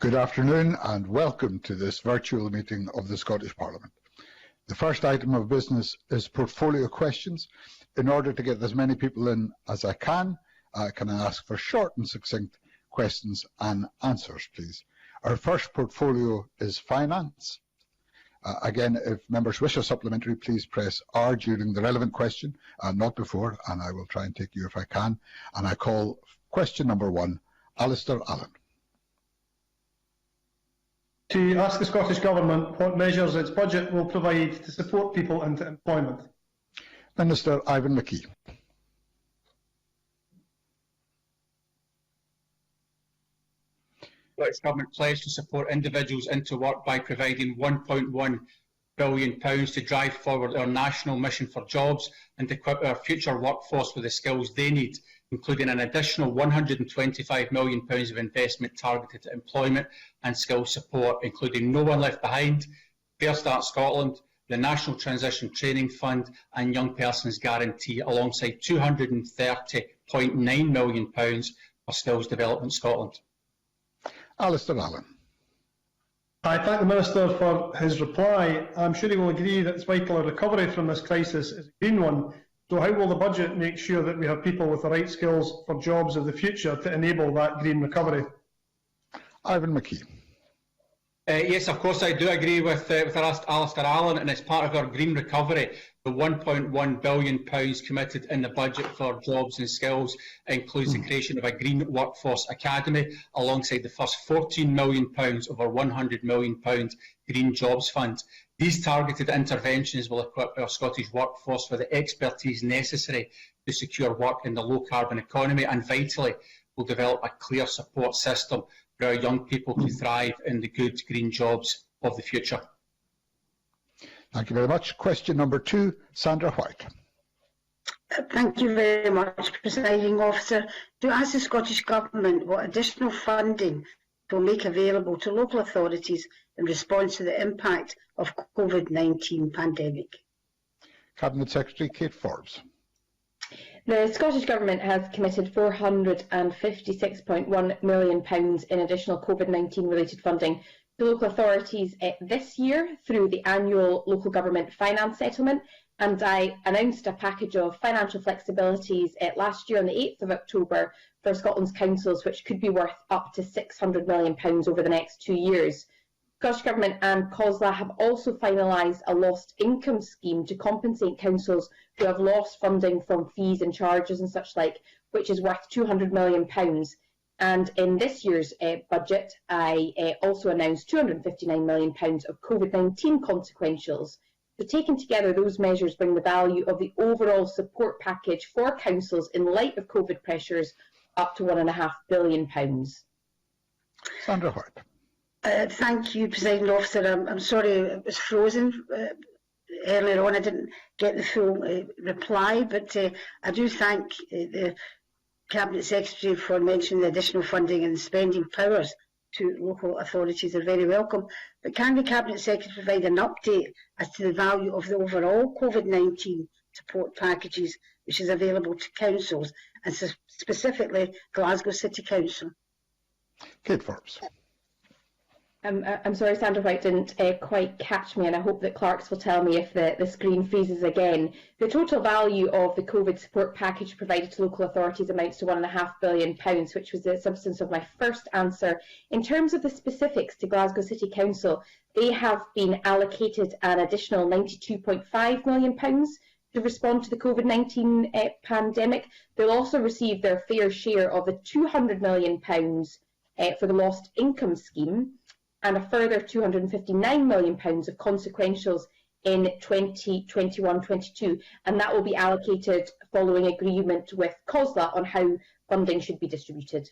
Good afternoon and welcome to this virtual meeting of the Scottish Parliament. The first item of business is portfolio questions. In order to get as many people in as I can I ask for short and succinct questions and answers, please? Our first portfolio is finance. Again, if members wish a supplementary, please press R during the relevant question, not before, and I will try and take you if I can. And I call question number 1, Alistair Allen. To ask the Scottish Government what measures its budget will provide to support people into employment. Minister Ivan McKee. The Scottish Government pledged to support individuals into work by providing £1.1 billion to drive forward our national mission for jobs and equip our future workforce with the skills they need, including an additional £125 million of investment targeted at employment and skill support, including No One Left Behind, Fair Start Scotland, the National Transition Training Fund and Young Persons Guarantee, alongside £230.9 million for Skills Development Scotland. Alistair Allen. I thank the Minister for his reply. I'm sure he will agree that it's vital a recovery from this crisis is a green one. So how will the budget make sure that we have people with the right skills for jobs of the future to enable that green recovery? Ivan McKee. Yes, of course I do agree with Alistair Allen, and as part of our green recovery, the £1.1 billion committed in the budget for jobs and skills includes the creation of a Green Workforce Academy, alongside the first £14 million of our £100 million Green Jobs Fund. These targeted interventions will equip our Scottish workforce with the expertise necessary to secure work in the low-carbon economy, and vitally will develop a clear support system for our young people to thrive in the good green jobs of the future. Thank you very much. Question number 2, Sandra White. Thank you very much, Presiding Officer. To ask the Scottish Government what additional funding will make available to local authorities in response to the impact of COVID-19 pandemic. Cabinet Secretary Kate Forbes. The Scottish Government has committed £456.1 million in additional COVID-19 related funding to local authorities this year through the annual local government finance settlement, and I announced a package of financial flexibilities last year on the 8th of October for Scotland's councils, which could be worth up to £600 million over the next 2 years. Scottish Government and COSLA have also finalised a lost income scheme to compensate councils who have lost funding from fees and charges and such like, which is worth £200 million. And in this year's budget, I also announced £259 million of COVID-19 consequentials. So taken together, those measures bring the value of the overall support package for councils in light of COVID pressures up to £1.5 billion. Sandra White. Thank you, Presiding Officer. I'm sorry it was frozen earlier on. I didn't get the full reply, but I do thank the Cabinet Secretary for mentioning the additional funding and spending powers to local authorities are very welcome. But can the Cabinet Secretary provide an update as to the value of the overall COVID-19 support packages which is available to councils, and specifically Glasgow City Council? Kate Forbes. I'm sorry, Sandra White didn't quite catch me, and I hope that clerks will tell me if the screen freezes again. The total value of the COVID support package provided to local authorities amounts to £1.5 billion, which was the substance of my first answer. In terms of the specifics to Glasgow City Council, they have been allocated an additional £92.5 million to respond to the COVID-19 pandemic. They'll also receive their fair share of the £200 million for the lost income scheme, and a further £259 million of consequentials in 2021-22, and that will be allocated following agreement with COSLA on how funding should be distributed.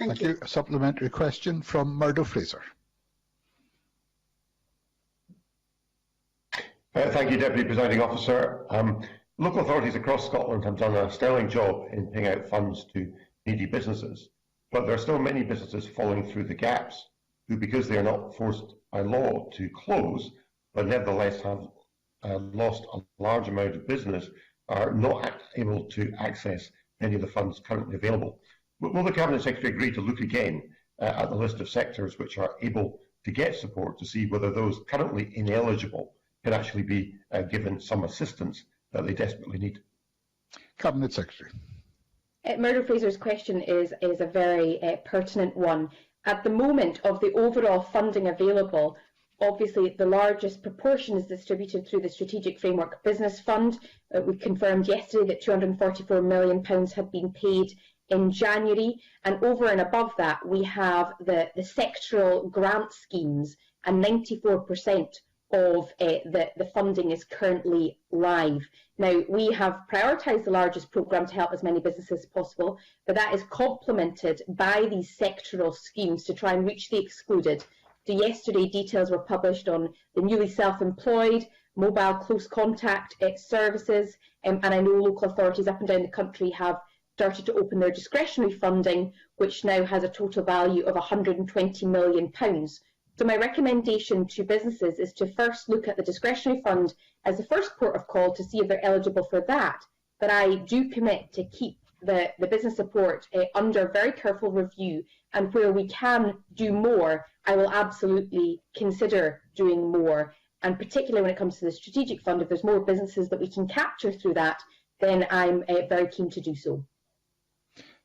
Thank you. A supplementary question from Murdo Fraser. Thank you, Deputy Presiding Officer. Local authorities across Scotland have done a sterling job in paying out funds to needy businesses, but there are still many businesses falling through the gaps who, because they are not forced by law to close, but nevertheless have lost a large amount of business, are not able to access any of the funds currently available. Will the Cabinet Secretary agree to look again at the list of sectors which are able to get support to see whether those currently ineligible can actually be given some assistance that they desperately need. Cabinet Secretary. Murdo Fraser's question is a very pertinent one. At the moment, of the overall funding available, obviously the largest proportion is distributed through the Strategic Framework Business Fund. We confirmed yesterday that £244 million had been paid in January, and over and above that we have the sectoral grant schemes, and 94% of the funding is currently live. Now, we have prioritised the largest programme to help as many businesses as possible, but that is complemented by these sectoral schemes to try and reach the excluded. So yesterday, details were published on the newly self-employed, mobile close contact services, and I know local authorities up and down the country have started to open their discretionary funding, which now has a total value of £120 million. So my recommendation to businesses is to first look at the discretionary fund as the first port of call to see if they're eligible for that. But I do commit to keep the business support under very careful review, and where we can do more, I will absolutely consider doing more. And particularly when it comes to the strategic fund, if there's more businesses that we can capture through that, then I'm very keen to do so.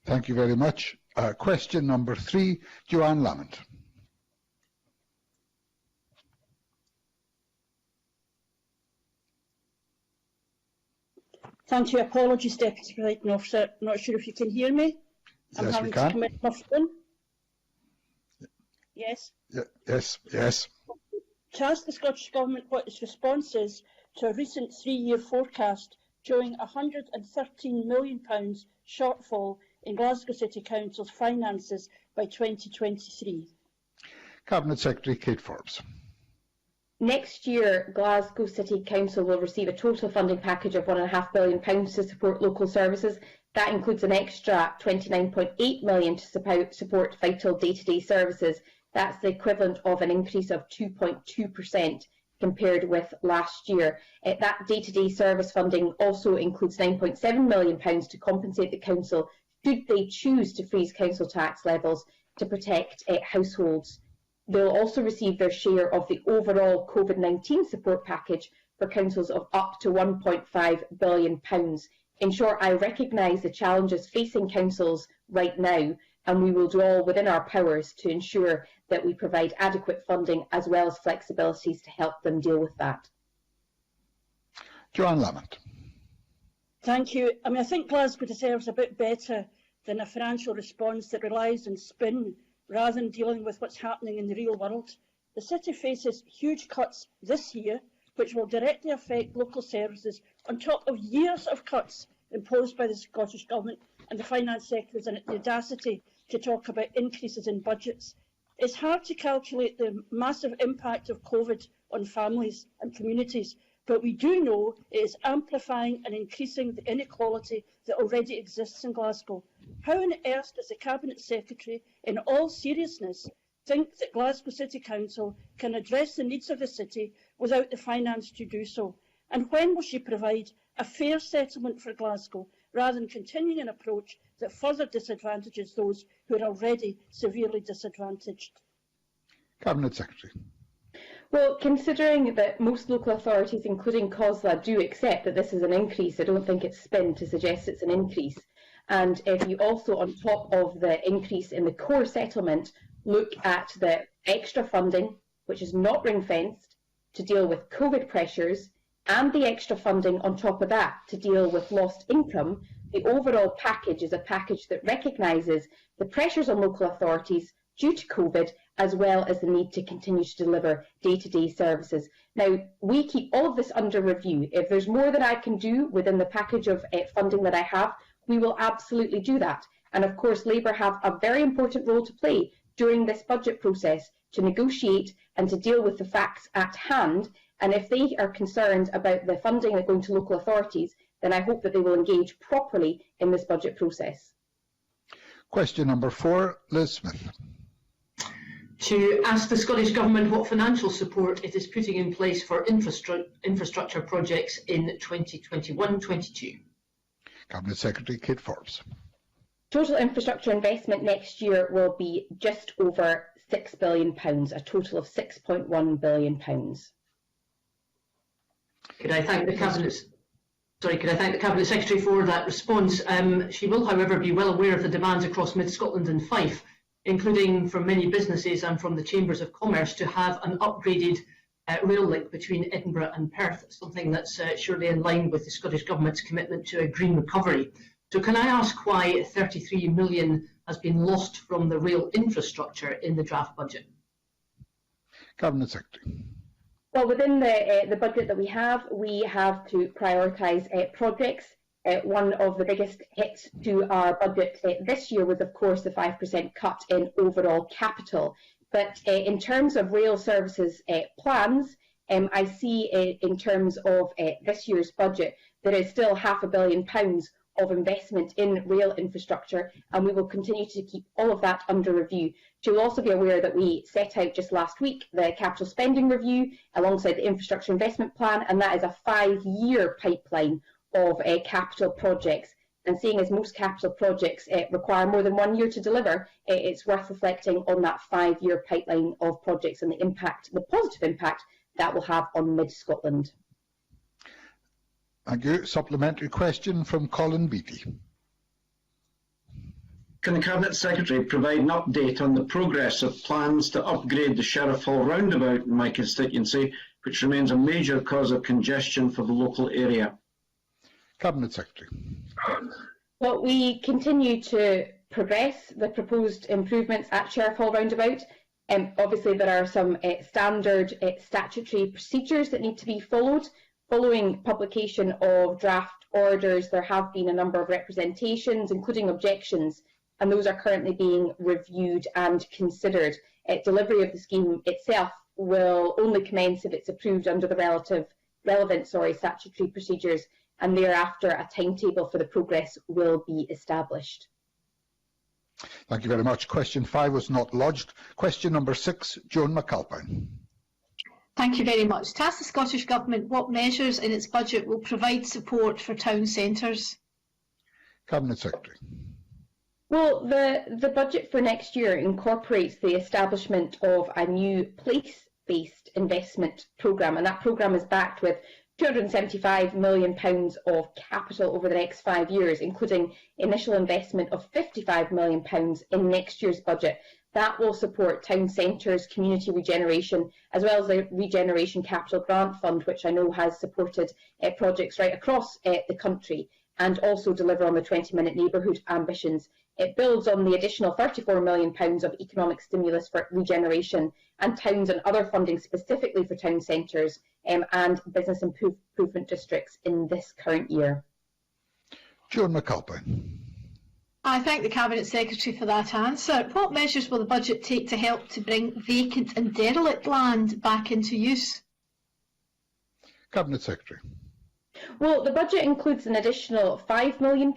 Thank you very much. Question number 3, Joanne Lamont. Thank you. Apologies, Deputy Presiding Officer. I'm not sure if you can hear me. I'm having to commit my phone. Yes? Yes. To ask the Scottish Government what its response is to a recent 3-year forecast showing £113 million shortfall in Glasgow City Council's finances by 2023. Cabinet Secretary Kate Forbes. Next year, Glasgow City Council will receive a total funding package of £1.5 billion to support local services. That includes an extra £29.8 million to support vital day-to-day services. That's the equivalent of an increase of 2.2% compared with last year. That day-to-day service funding also includes £9.7 million to compensate the council should they choose to freeze council tax levels to protect households. They'll also receive their share of the overall COVID-19 support package for councils of up to £1.5 billion. In short, I recognise the challenges facing councils right now, and we will do all within our powers to ensure that we provide adequate funding as well as flexibilities to help them deal with that. Joanne Lamont. Thank you. I think Glasgow deserves a bit better than a financial response that relies on spin rather than dealing with what's happening in the real world. The city faces huge cuts this year, which will directly affect local services on top of years of cuts imposed by the Scottish Government and the finance sector, and the audacity to talk about increases in budgets. It's hard to calculate the massive impact of COVID on families and communities, but we do know it is amplifying and increasing the inequality that already exists in Glasgow. How on earth does the Cabinet Secretary, in all seriousness, think that Glasgow City Council can address the needs of the city without the finance to do so? And when will she provide a fair settlement for Glasgow, rather than continuing an approach that further disadvantages those who are already severely disadvantaged? Cabinet Secretary. Well, considering that most local authorities, including COSLA, do accept that this is an increase, I don't think it's spin to suggest it's an increase. And if you also, on top of the increase in the core settlement, look at the extra funding, which is not ring-fenced, to deal with COVID pressures, and the extra funding on top of that to deal with lost income, the overall package is a package that recognises the pressures on local authorities due to COVID, as well as the need to continue to deliver day-to-day services. Now, we keep all of this under review. If there's more that I can do within the package of funding that I have, we will absolutely do that. And of course, Labour have a very important role to play during this budget process to negotiate and to deal with the facts at hand. And if they are concerned about the funding that going to local authorities, then I hope that they will engage properly in this budget process. Question number 4, Liz Smith. To ask the Scottish Government what financial support it is putting in place for infrastructure projects in 2021-22. Cabinet Secretary Kate Forbes. Total infrastructure investment next year will be just over £6 billion, a total of £6.1 billion. Could I thank the Cabinet Secretary for that response? She will, however, be well aware of the demands across Mid-Scotland and Fife, including from many businesses and from the Chambers of Commerce, to have an upgraded rail link between Edinburgh and Perth, something that's surely in line with the Scottish Government's commitment to a green recovery. So can I ask why 33 million has been lost from the rail infrastructure in the draft budget? Cabinet Secretary. Well, within the budget that we have to prioritise projects. One of the biggest hits to our budget this year was, of course, the 5% cut in overall capital. But in terms of rail services plans, I see in terms of this year's budget, there is still £500 million of investment in rail infrastructure, and we will continue to keep all of that under review. You'll also be aware that we set out just last week the capital spending review alongside the infrastructure investment plan, and that is a 5-year pipeline of capital projects. And seeing as most capital projects require more than 1 year to deliver, it's worth reflecting on that 5-year pipeline of projects and the positive impact that will have on Mid-Scotland. Thank you. Supplementary question from Colin Beattie. Can the Cabinet Secretary provide an update on the progress of plans to upgrade the Sheriff Hall roundabout in my constituency, which remains a major cause of congestion for the local area? Cabinet Secretary. Well, we continue to progress the proposed improvements at Sheriff Hall roundabout. Obviously, there are some standard statutory procedures that need to be followed. Following publication of draft orders, there have been a number of representations, including objections, and those are currently being reviewed and considered. Delivery of the scheme itself will only commence if it's approved under the relevant statutory procedures, and thereafter a timetable for the progress will be established. Thank you very much. Question 5 was not lodged. Question number 6, Joan McAlpine. Thank you very much. To ask the Scottish Government what measures in its budget will provide support for town centres? Cabinet Secretary. Well, the budget for next year incorporates the establishment of a new place-based investment programme, and that programme is backed with £275 million of capital over the next 5 years, including initial investment of £55 million in next year's budget. That will support town centres, community regeneration, as well as the Regeneration Capital Grant Fund, which I know has supported projects right across the country, and also deliver on the 20-minute neighbourhood ambitions. It builds on the additional £34 million of economic stimulus for regeneration and towns and other funding specifically for town centres and business improvement districts in this current year. Joan McAlpine. I thank the Cabinet Secretary for that answer. What measures will the budget take to help to bring vacant and derelict land back into use? Cabinet Secretary. Well, the budget includes an additional £5 million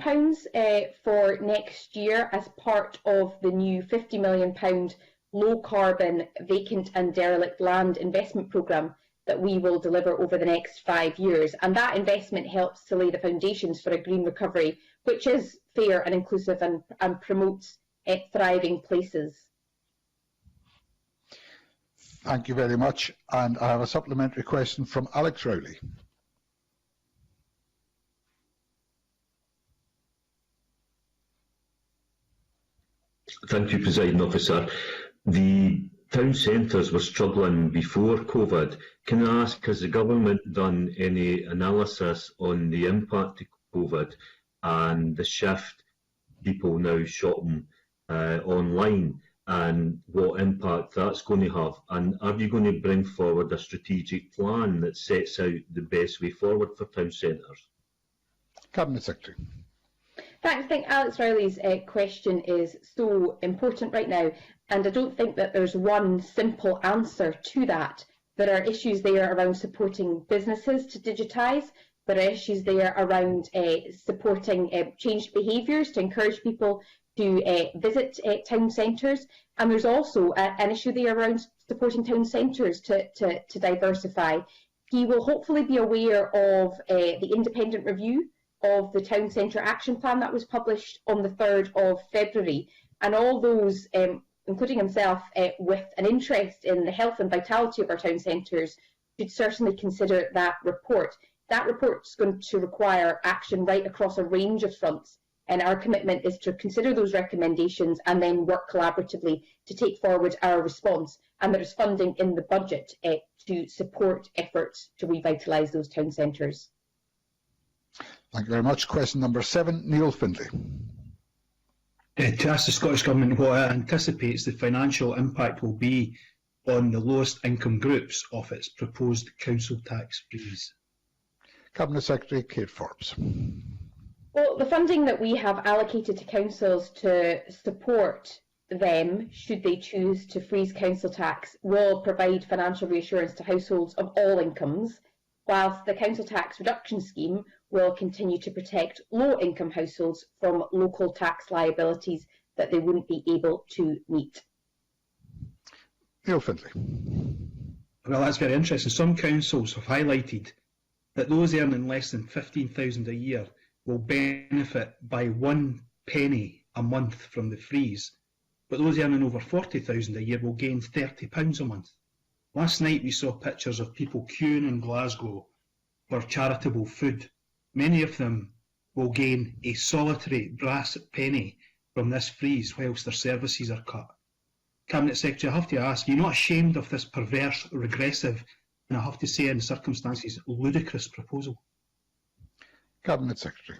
for next year as part of the new £50 million low-carbon vacant and derelict land investment programme that we will deliver over the next 5 years. And that investment helps to lay the foundations for a green recovery, which is fair and inclusive and promotes thriving places. Thank you very much. And I have a supplementary question from Alex Rowley. Thank you, Presiding Officer. The town centres were struggling before COVID. Can I ask, has the government done any analysis on the impact of COVID and the shift people now shopping online and what impact that's going to have? And are you going to bring forward a strategic plan that sets out the best way forward for town centres? Cabinet Secretary. Thanks. I think Alex Rowley's question is so important right now, and I don't think that there's one simple answer to that. There are issues there around supporting businesses to digitise. There are issues there around supporting changed behaviours to encourage people to visit town centres, and there's also an issue there around supporting town centres to diversify. He will hopefully be aware of the independent review of the Town Centre Action Plan that was published on the 3rd of February. And all those, including himself, with an interest in the health and vitality of our town centres, should certainly consider that report. That report is going to require action right across a range of fronts, and our commitment is to consider those recommendations and then work collaboratively to take forward our response. And there is funding in the budget to support efforts to revitalise those town centres. Thank you very much. Question number 7, Neil Findlay. To ask the Scottish Government what it anticipates the financial impact will be on the lowest income groups of its proposed council tax freeze. Cabinet Secretary Kate Forbes. Well, the funding that we have allocated to councils to support them, should they choose to freeze council tax, will provide financial reassurance to households of all incomes, whilst the council tax reduction scheme will continue to protect low-income households from local tax liabilities that they wouldn't be able to meet. Neil Findlay. Well, that's very interesting. Some councils have highlighted that those earning less than $15,000 a year will benefit by 1 penny a month from the freeze, but those earning over $40,000 a year will gain £30 a month. Last night we saw pictures of people queuing in Glasgow for charitable food. Many of them will gain a solitary brass penny from this freeze whilst their services are cut. Cabinet Secretary, I have to ask, are you not ashamed of this perverse, regressive, and I have to say in circumstances, ludicrous proposal? Cabinet Secretary.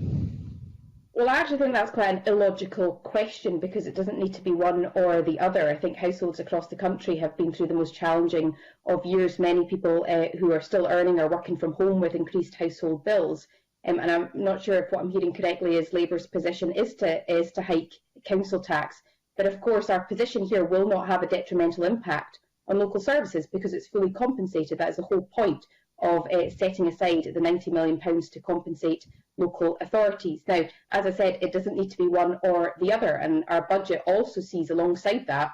Well, I actually think that's quite an illogical question, because it doesn't need to be one or the other. I think households across the country have been through the most challenging of years. Many people who are still earning are working from home with increased household bills. And I'm not sure if what I'm hearing correctly is Labour's position is to hike council tax. But of course, our position here will not have a detrimental impact on local services because it's fully compensated. That is the whole point of setting aside the £90 million to compensate local authorities. Now, as I said, it doesn't need to be one or the other, and our budget also sees alongside that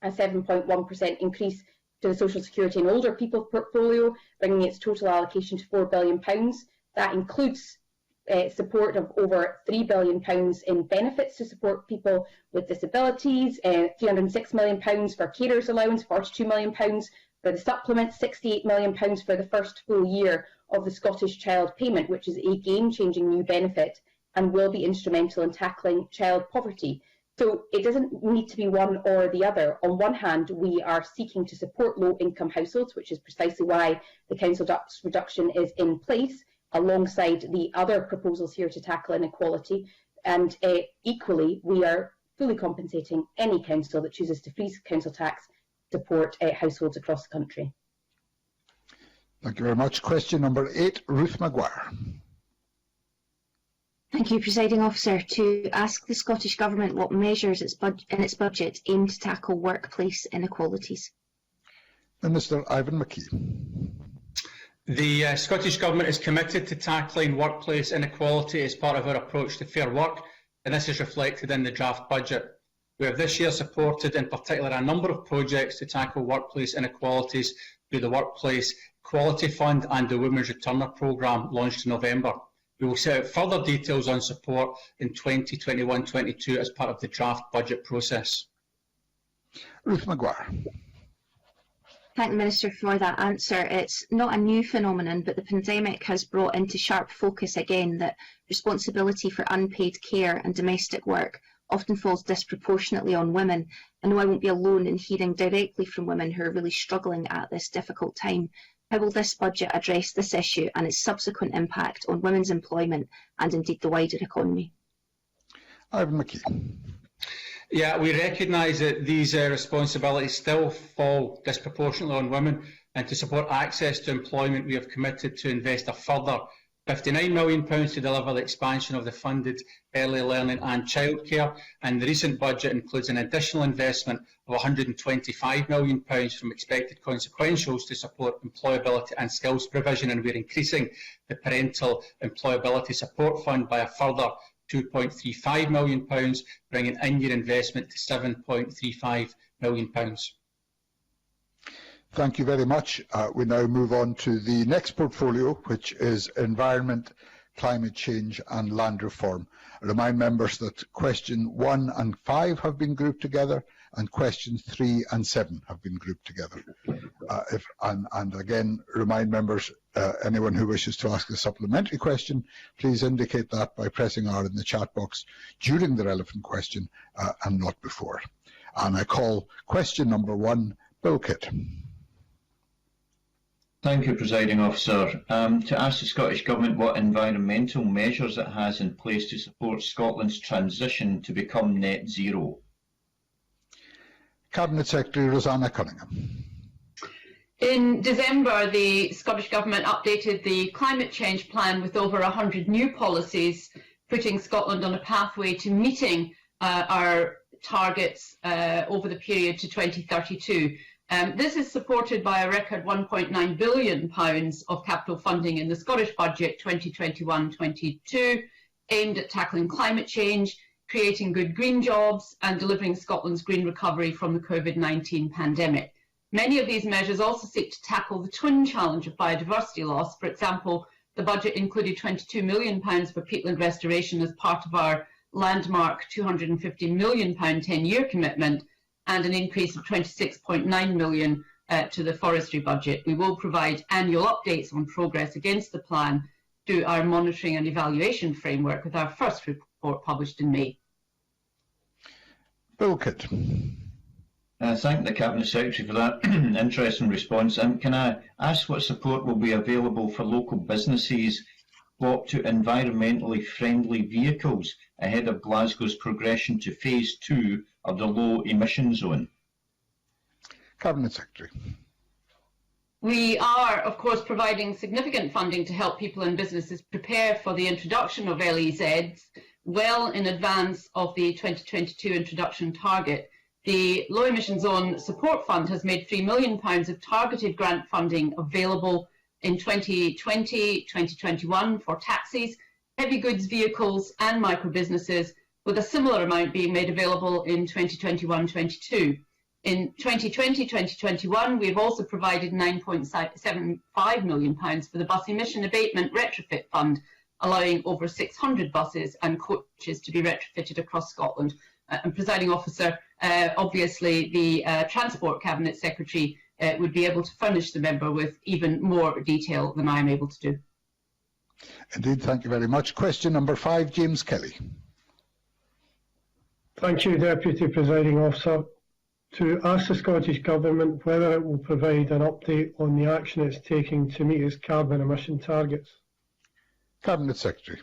a 7.1% increase to the Social Security and Older People portfolio, bringing its total allocation to £4 billion. That includes support of over £3 billion in benefits to support people with disabilities, £306 million for carers allowance, £42 million for the supplement, £68 million for the first full year of the Scottish Child Payment, which is a game-changing new benefit and will be instrumental in tackling child poverty. So it doesn't need to be one or the other. On one hand, we are seeking to support low-income households, which is precisely why the council tax reduction is in place, alongside the other proposals here to tackle inequality. And equally, we are fully compensating any council that chooses to freeze council tax to support households across the country. Thank you very much. Question number 8, Ruth Maguire. Thank you, Presiding Officer. To ask the Scottish Government what measures in its budget aim to tackle workplace inequalities. Minister Ivan McKee. The Scottish Government is committed to tackling workplace inequality as part of our approach to fair work, and this is reflected in the draft budget. We have this year supported in particular a number of projects to tackle workplace inequalities through the Workplace Equality Fund and the Women's Returner Programme launched in November. We will set out further details on support in 2021-22 as part of the draft budget process. Ruth Maguire. Thank the Minister for that answer. It's not a new phenomenon, but the pandemic has brought into sharp focus again that responsibility for unpaid care and domestic work often falls disproportionately on women. I know I won't be alone in hearing directly from women who are really struggling at this difficult time. How will this budget address this issue and its subsequent impact on women's employment and indeed the wider economy? Ivan McKee. Yeah, we recognise that these responsibilities still fall disproportionately on women, and to support access to employment we have committed to invest a further £59 million to deliver the expansion of the funded early learning and childcare, and the recent budget includes an additional investment of £125 million from expected consequentials to support employability and skills provision, and we're increasing the Parental Employability Support Fund by a further £2.35 million, bringing in-year investment to £7.35 million. Thank you very much. We now move on to the next portfolio, which is Environment, climate change and land reform. I remind members that question 1 and 5 have been grouped together, and questions 3 and 7 have been grouped together. And again, remind members, anyone who wishes to ask a supplementary question, please indicate that by pressing R in the chat box during the relevant question and not before. And I call question number 1, Bill Kitt. Thank you, Presiding Officer. To ask the Scottish Government what environmental measures it has in place to support Scotland's transition to become net zero. Cabinet Secretary Rosanna Cunningham. In December, the Scottish Government updated the climate change plan with over 100 new policies, putting Scotland on a pathway to meeting our targets over the period to 2032. This is supported by a record £1.9 billion of capital funding in the Scottish Budget 2021-22, aimed at tackling climate change, creating good green jobs and delivering Scotland's green recovery from the COVID-19 pandemic. Many of these measures also seek to tackle the twin challenge of biodiversity loss. For example, the budget included £22 million for peatland restoration as part of our landmark £250 million 10-year commitment, and an increase of £26.9 million to the forestry budget. We will provide annual updates on progress against the plan through our monitoring and evaluation framework, with our first report published in May. Bill Kitt. Thank the Cabinet Secretary for that interesting response. Can I ask what support will be available for local businesses swap to environmentally friendly vehicles ahead of Glasgow's progression to phase 2 of the low emission zone? Cabinet Secretary. We are, of course, providing significant funding to help people and businesses prepare for the introduction of LEZs well in advance of the 2022 introduction target. The Low Emission Zone Support Fund has made £3 million of targeted grant funding available in 2020-2021 for taxis, heavy goods vehicles and micro businesses, with a similar amount being made available in 2021-22. In 2020-2021, we have also provided £9.75 million for the Bus Emission Abatement Retrofit Fund, allowing over 600 buses and coaches to be retrofitted across Scotland. And Presiding Officer, obviously the Transport Cabinet Secretary would be able to furnish the member with even more detail than I am able to do. Indeed, thank you very much. Question number 5, James Kelly. Thank you, Deputy Presiding Officer. To ask the Scottish Government whether it will provide an update on the action it's taking to meet its carbon emission targets. Cabinet Secretary.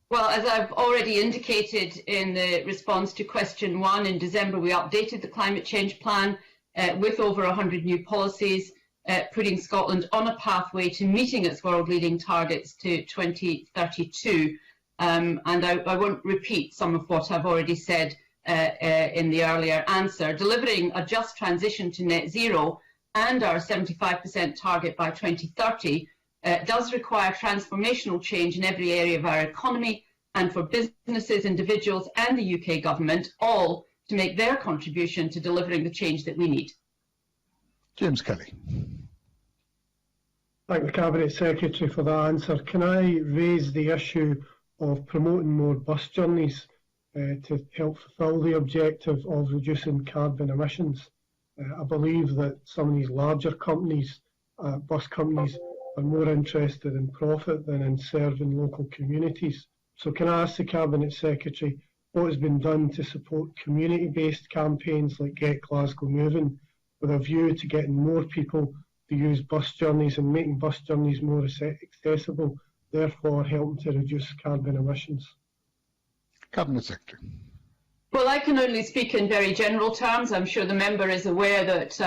Well, as I've already indicated in the response to question 1, in December we updated the climate change plan with over 100 new policies, putting Scotland on a pathway to meeting its world-leading targets to 2032. And I won't repeat some of what I've already said in the earlier answer. Delivering a just transition to net zero and our 75% target by 2030 does require transformational change in every area of our economy, and for businesses, individuals and the UK Government all to make their contribution to delivering the change that we need. James Kelly. Thank the Cabinet Secretary for that answer. Can I raise the issue of promoting more bus journeys to help fulfil the objective of reducing carbon emissions? I believe that some of these larger companies, bus companies, are more interested in profit than in serving local communities. So can I ask the Cabinet Secretary what has been done to support community-based campaigns like Get Glasgow Moving, with a view to getting more people to use bus journeys and making bus journeys more accessible, therefore helping to reduce carbon emissions? Cabinet Secretary. Well, I can only speak in very general terms. I'm sure the member is aware that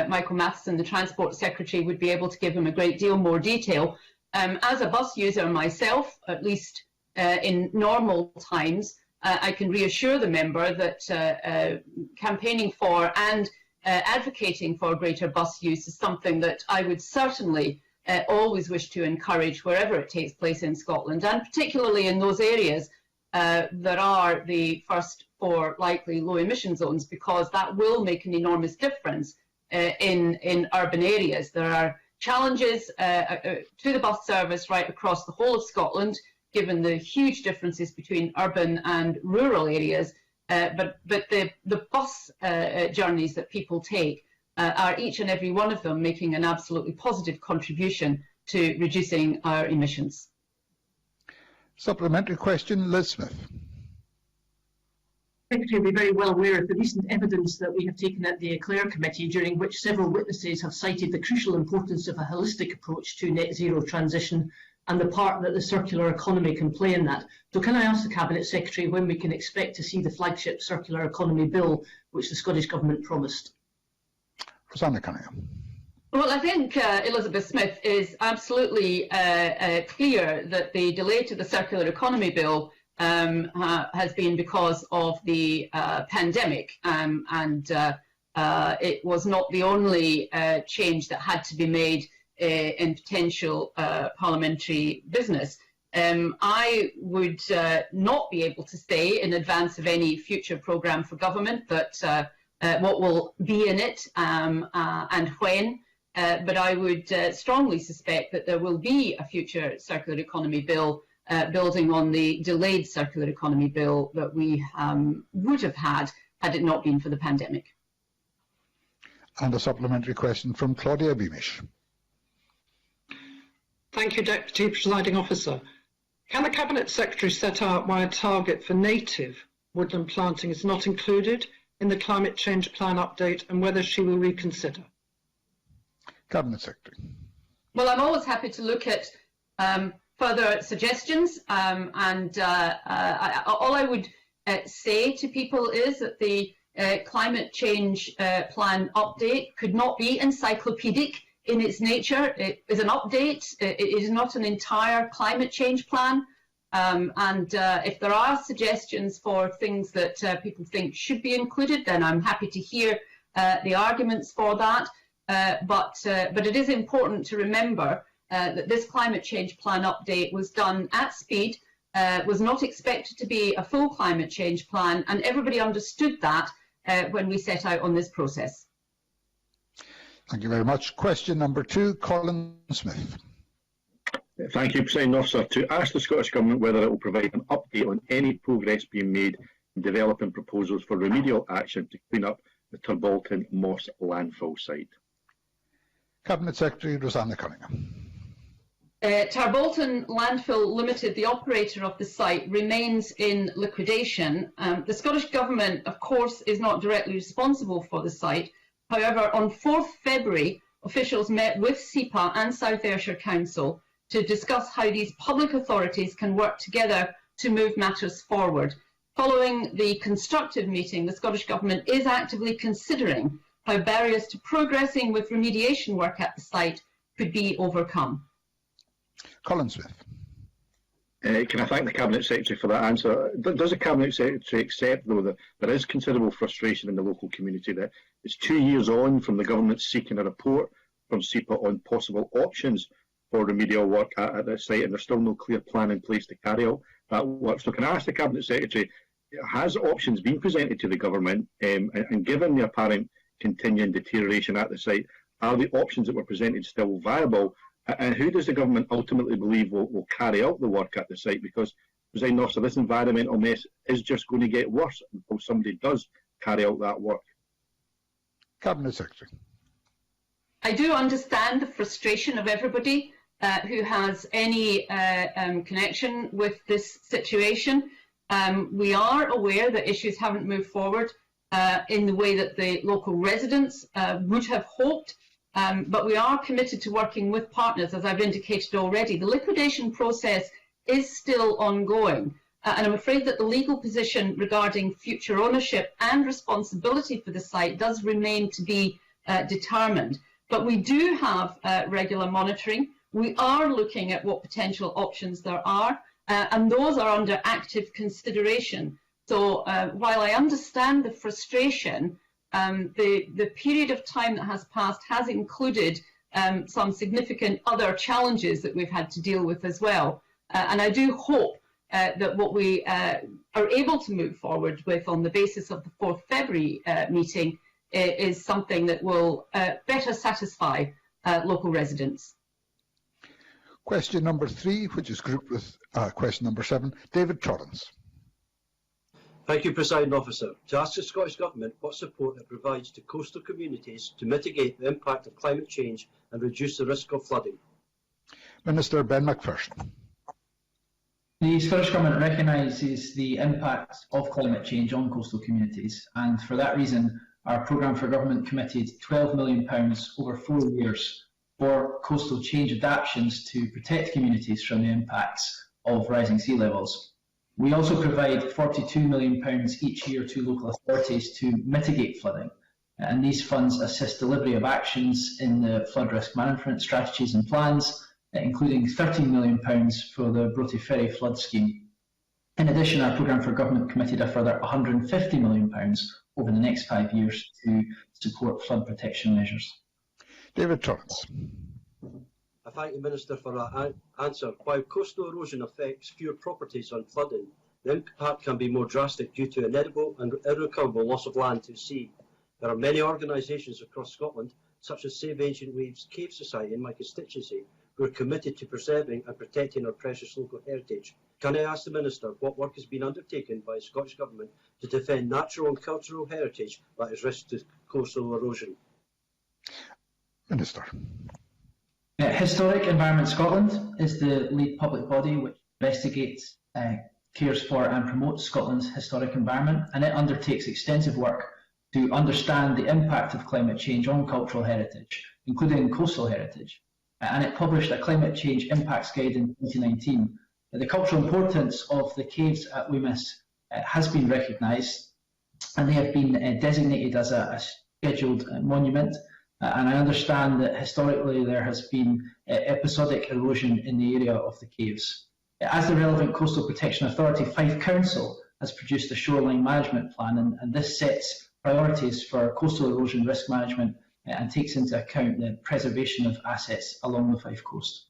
Michael Matheson, the Transport Secretary, would be able to give him a great deal more detail. As a bus user myself, at least in normal times, I can reassure the member that campaigning for and advocating for greater bus use is something that I would certainly always wish to encourage wherever it takes place in Scotland, and particularly in those areas that are the first 4 likely low emission zones, because that will make an enormous difference in urban areas. There are challenges to the bus service right across the whole of Scotland, given the huge differences between urban and rural areas. But the bus journeys that people take are each and every one of them making an absolutely positive contribution to reducing our emissions. Supplementary question, Liz Smith. Secretary will be very well aware of the recent evidence that we have taken at the Eclair Committee, during which several witnesses have cited the crucial importance of a holistic approach to net zero transition and the part that the circular economy can play in that. So can I ask the Cabinet Secretary when we can expect to see the flagship circular economy bill which the Scottish Government promised? Rosanna Cunningham. Well, I think Elizabeth Smith is absolutely clear that the delay to the circular economy bill has been because of the pandemic, and it was not the only change that had to be made in potential parliamentary business. I would not be able to say in advance of any future programme for government that what will be in it and when, but I would strongly suspect that there will be a future circular economy bill building on the delayed circular economy bill that we would have had it not been for the pandemic. And a supplementary question from Claudia Beamish. Thank you, Deputy Presiding Officer. Can the Cabinet Secretary set out why a target for native woodland planting is not included in the Climate Change Plan update, and whether she will reconsider? Cabinet Secretary. Well, I'm always happy to look at further suggestions, and all I would say to people is that the Climate Change Plan update could not be encyclopedic in its nature. It is an update. It is not an entire climate change plan. And if there are suggestions for things that people think should be included, then I'm happy to hear the arguments for that. But it is important to remember that this climate change plan update was done at speed, was not expected to be a full climate change plan, and everybody understood that when we set out on this process. Thank you very much. Question number 2, Colin Smith. Thank you, Presiding Officer. To ask the Scottish Government whether it will provide an update on any progress being made in developing proposals for remedial action to clean up the Tarbolton Moss landfill site. Cabinet Secretary Rosanna Cunningham. Tarbolton Landfill Limited, the operator of the site, remains in liquidation. The Scottish Government, of course, is not directly responsible for the site. However, on 4th February, officials met with SEPA and South Ayrshire Council to discuss how these public authorities can work together to move matters forward. Following the constructive meeting, the Scottish Government is actively considering how barriers to progressing with remediation work at the site could be overcome. Colin Smith. Can I thank the Cabinet Secretary for that answer? Does the Cabinet Secretary accept, though, that there is considerable frustration in the local community, that it's 2 years on from the Government seeking a report from SEPA on possible options for remedial work at the site, and there's still no clear plan in place to carry out that work? So can I ask the Cabinet Secretary, has options been presented to the Government, and given the apparent continuing deterioration at the site, are the options that were presented still viable? And who does the Government ultimately believe will carry out the work at the site? Because, Presiding Officer, this environmental mess is just going to get worse until somebody does carry out that work. Cabinet Secretary. I do understand the frustration of everybody who has any connection with this situation. We are aware that issues haven't moved forward in the way that the local residents would have hoped. But we are committed to working with partners, as I've indicated already. The liquidation process is still ongoing, and I'm afraid that the legal position regarding future ownership and responsibility for the site does remain to be determined. But we do have regular monitoring. We are looking at what potential options there are, and those are under active consideration. So while I understand the frustration, the period of time that has passed has included some significant other challenges that we've had to deal with as well. And I do hope that what we are able to move forward with on the basis of the 4th February meeting is something that will better satisfy local residents. Question number 3, which is grouped with question number 7, David Torrance. Thank you, Presiding Officer. To ask the Scottish Government what support it provides to coastal communities to mitigate the impact of climate change and reduce the risk of flooding. Minister Ben Macpherson. The Scottish Government recognises the impact of climate change on coastal communities, and for that reason our programme for government committed £12 million over 4 years for coastal change adaptations to protect communities from the impacts of rising sea levels. We also provide £42 million each year to local authorities to mitigate flooding, and these funds assist delivery of actions in the flood risk management strategies and plans, including £13 million for the Broughty Ferry flood scheme. In addition, our programme for government committed a further £150 million over the next 5 years to support flood protection measures. David Torrance. I thank the Minister for that answer. While coastal erosion affects fewer properties on flooding, the impact can be more drastic due to inedible and irrecoverable loss of land to sea. There are many organisations across Scotland, such as Save Ancient Waves Cave Society in my constituency, who are committed to preserving and protecting our precious local heritage. Can I ask the Minister what work has been undertaken by the Scottish Government to defend natural and cultural heritage that is risk to coastal erosion? Minister. Historic Environment Scotland is the lead public body which investigates, cares for and promotes Scotland's historic environment, and it undertakes extensive work to understand the impact of climate change on cultural heritage, including coastal heritage. And it published a climate change impacts guide in 2019. The cultural importance of the caves at Wemyss has been recognised, and they have been designated as a scheduled monument. And I understand that historically there has been episodic erosion in the area of the caves. As the relevant Coastal Protection Authority, Fife Council has produced a shoreline management plan, and this sets priorities for coastal erosion risk management and takes into account the preservation of assets along the Fife coast.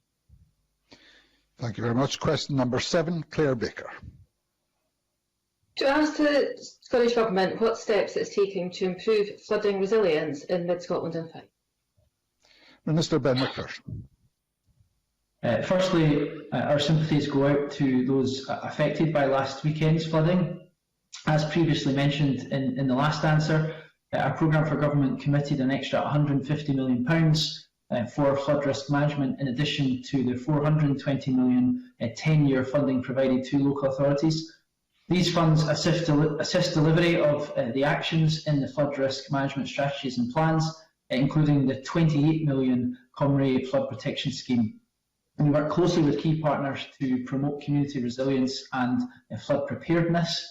Thank you very much. Question number 7, Claire Baker. To ask the Scottish Government what steps it is taking to improve flooding resilience in mid-Scotland and Fife. Minister Ben Macpherson. Firstly, our sympathies go out to those affected by last weekend's flooding. As previously mentioned in the last answer, our programme for government committed an extra £150 million for flood risk management, in addition to the £420 million 10-year funding provided to local authorities. These funds assist delivery of the actions in the flood risk management strategies and plans, including the £28 million Comray flood protection scheme. And we work closely with key partners to promote community resilience and flood preparedness.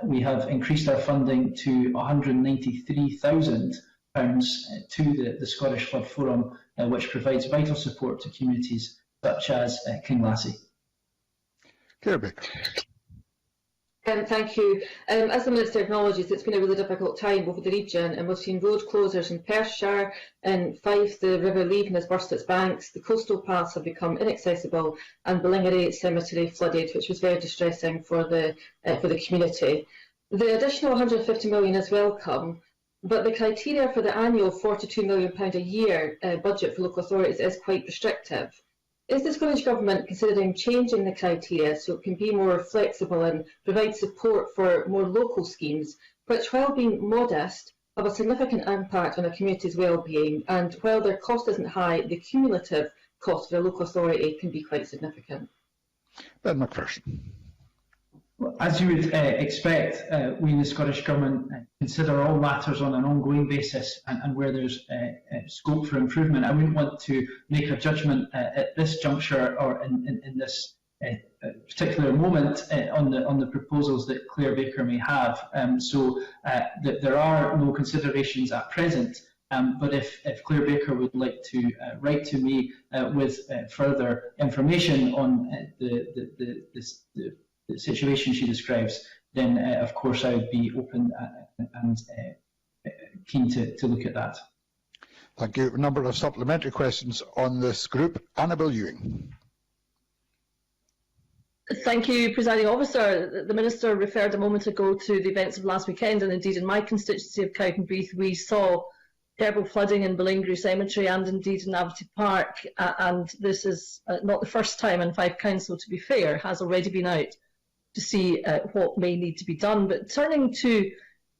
We have increased our funding to £193,000 to the Scottish Flood Forum, which provides vital support to communities such as Glasgow. Claire Baker. Thank you. As the Minister acknowledges, it's been a really difficult time over the region, and we've seen road closures in Perthshire and Fife. The River Leven has burst its banks, the coastal paths have become inaccessible, and Ballingary Cemetery flooded, which was very distressing for the community. The additional £150 million is welcome, but the criteria for the annual £42 million a year budget for local authorities is quite restrictive. Is the Scottish Government considering changing the criteria so it can be more flexible and provide support for more local schemes, which, while being modest, have a significant impact on a community's well-being, and while their cost isn't high, the cumulative cost for a local authority can be quite significant? Ben Macpherson. As you would expect, we in the Scottish Government consider all matters on an ongoing basis, and where there's scope for improvement. I wouldn't want to make a judgment at this juncture or in this particular moment on the proposals that Claire Baker may have. So there are no considerations at present. But if Claire Baker would like to write to me with further information on the situation she describes, then of course I would be open and keen to look at that. Thank you. A number of supplementary questions on this group. Annabel Ewing. Thank you, Presiding Officer. The Minister referred a moment ago to the events of last weekend, and indeed in my constituency of Cowdenbeath we saw terrible flooding in Ballingry Cemetery and indeed in Avity Park, and this is not the first time, and Fife Council, to be fair, has already been out to see what may need to be done. But turning to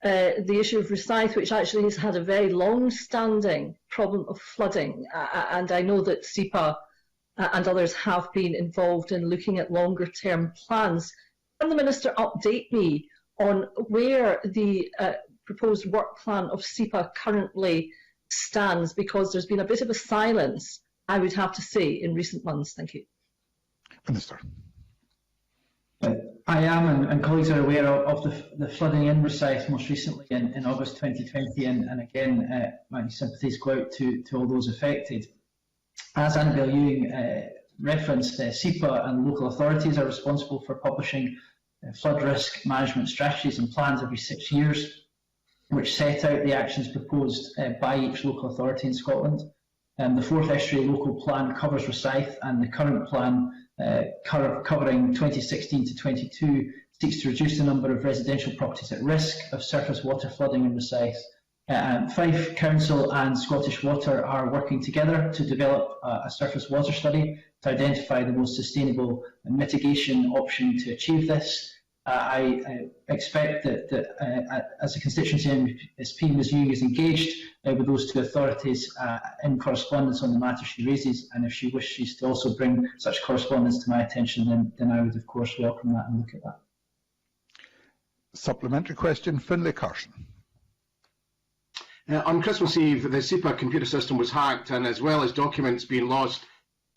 the issue of Rosyth, which actually has had a very long-standing problem of flooding, and I know that SEPA and others have been involved in looking at longer-term plans. Can the Minister update me on where the proposed work plan of SEPA currently stands, because there's been a bit of a silence, I would have to say, in recent months? Thank you. Minister. I am, and colleagues are aware of the flooding in Rosyth most recently in August 2020, and again, my sympathies go out to all those affected. As Annabel Ewing referenced, SEPA and local authorities are responsible for publishing flood risk management strategies and plans every 6 years, which set out the actions proposed by each local authority in Scotland. The Fourth Estuary Local Plan covers Rosyth, and the current plan, covering 2016 to 22, seeks to reduce the number of residential properties at risk of surface water flooding in Rosyth. Fife Council and Scottish Water are working together to develop a surface water study to identify the most sustainable mitigation option to achieve this. I expect that as a constituency MP, Ms Ewing is engaged with those two authorities in correspondence on the matter she raises, and if she wishes to also bring such correspondence to my attention, then I would of course welcome that and look at that. Supplementary question, Finlay Carson. On Christmas Eve, the SEPA computer system was hacked, and as well as documents being lost,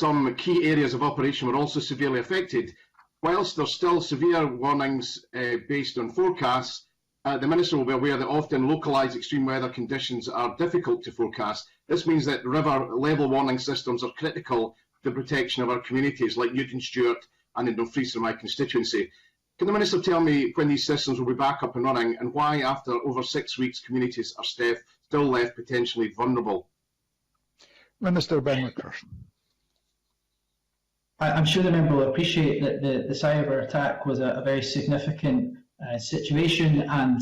some key areas of operation were also severely affected. Whilst there's still severe warnings based on forecasts, the Minister will be aware that often localised extreme weather conditions are difficult to forecast. This means that river level warning systems are critical to the protection of our communities, like Newton Stewart and in Dumfries in my constituency. Can the Minister tell me when these systems will be back up and running, and why, after over 6 weeks, communities are still left potentially vulnerable? Minister Ben McPherson. I'm sure the member will appreciate that the cyber attack was a very significant situation, and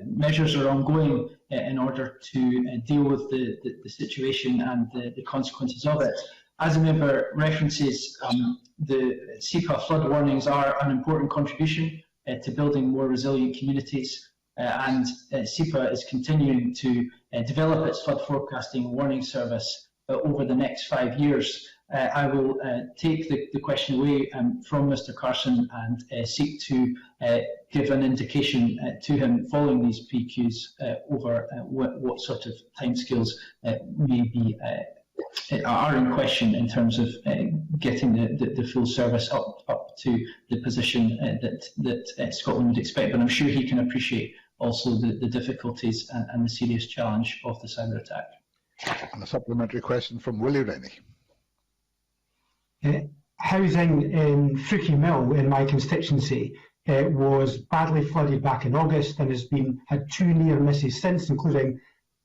measures are ongoing in order to deal with the situation and the consequences of it. As the member references, the SEPA flood warnings are an important contribution to building more resilient communities, and SEPA is continuing to develop its flood forecasting and warning service over the next 5 years. I will take the question away from Mr Carson and seek to give an indication to him following these PQs over what sort of timescales may be are in question in terms of getting the full service up to the position that Scotland would expect. But I'm sure he can appreciate also the difficulties and the serious challenge of the cyber attack. And a supplementary question from Willie Rennie. Housing in Fruchie Mill in my constituency was badly flooded back in August and has had 2 near misses since, including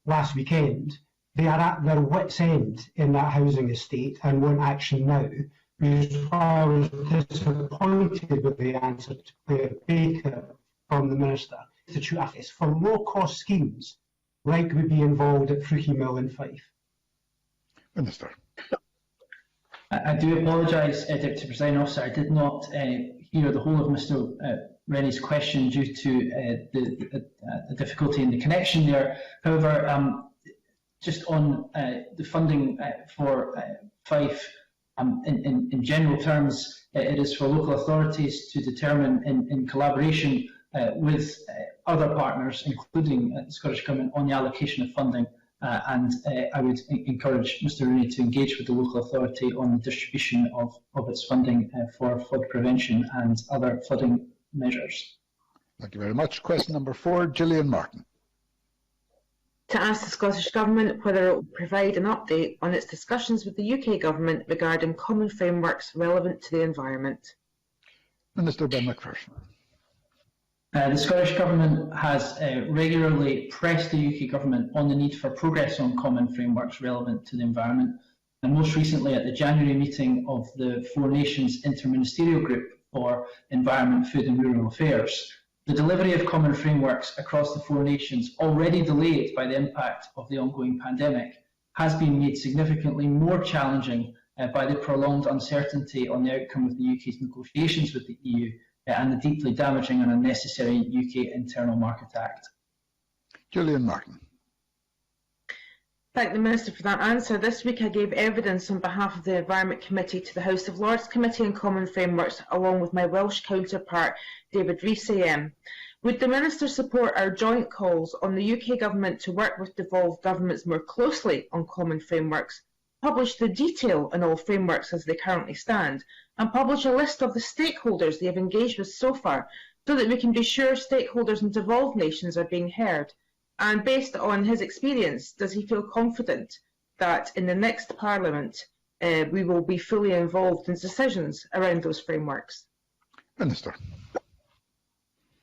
last weekend. They are at their wits' end in that housing estate and want action now, which is why I was disappointed with the answer to Claire Baker from the Minister. Institute Office for low-cost schemes like would be involved at Fruchie Mill in Fife. Minister. I do apologise, Deputy Presiding Officer. I did not hear the whole of Mr Rennie's question due to the difficulty in the connection there. However, just on the funding for Fife, in general terms, it is for local authorities to determine in collaboration with other partners, including the Scottish Government, on the allocation of funding. And I would encourage Mr Rooney to engage with the local authority on the distribution of its funding for flood prevention and other flooding measures. Thank you very much. Question number 4, Gillian Martin. To ask the Scottish Government whether it will provide an update on its discussions with the UK Government regarding common frameworks relevant to the environment. Minister Ben McPherson. The Scottish Government has regularly pressed the UK Government on the need for progress on common frameworks relevant to the environment, and most recently at the January meeting of the Four Nations Interministerial Group for Environment, Food and Rural Affairs. The delivery of common frameworks across the four nations, already delayed by the impact of the ongoing pandemic, has been made significantly more challenging by the prolonged uncertainty on the outcome of the UK's negotiations with the EU and the deeply damaging and unnecessary UK Internal Market Act. Gillian Martin. Thank the Minister for that answer. This week I gave evidence on behalf of the Environment Committee to the House of Lords Committee on Common Frameworks, along with my Welsh counterpart, David Rees AM. Would the Minister support our joint calls on the UK Government to work with devolved governments more closely on common frameworks, publish the detail on all frameworks as they currently stand, and publish a list of the stakeholders they have engaged with so far, so that we can be sure stakeholders in devolved nations are being heard? And based on his experience, does he feel confident that in the next Parliament we will be fully involved in decisions around those frameworks? Minister.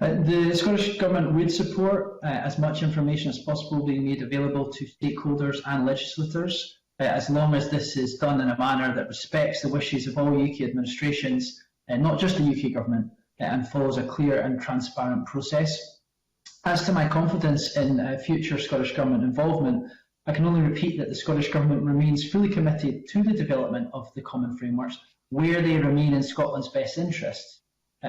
The Scottish Government would support as much information as possible being made available to stakeholders and legislators, as long as this is done in a manner that respects the wishes of all UK administrations, not just the UK Government, and follows a clear and transparent process. As to my confidence in future Scottish Government involvement, I can only repeat that the Scottish Government remains fully committed to the development of the common frameworks where they remain in Scotland's best interests.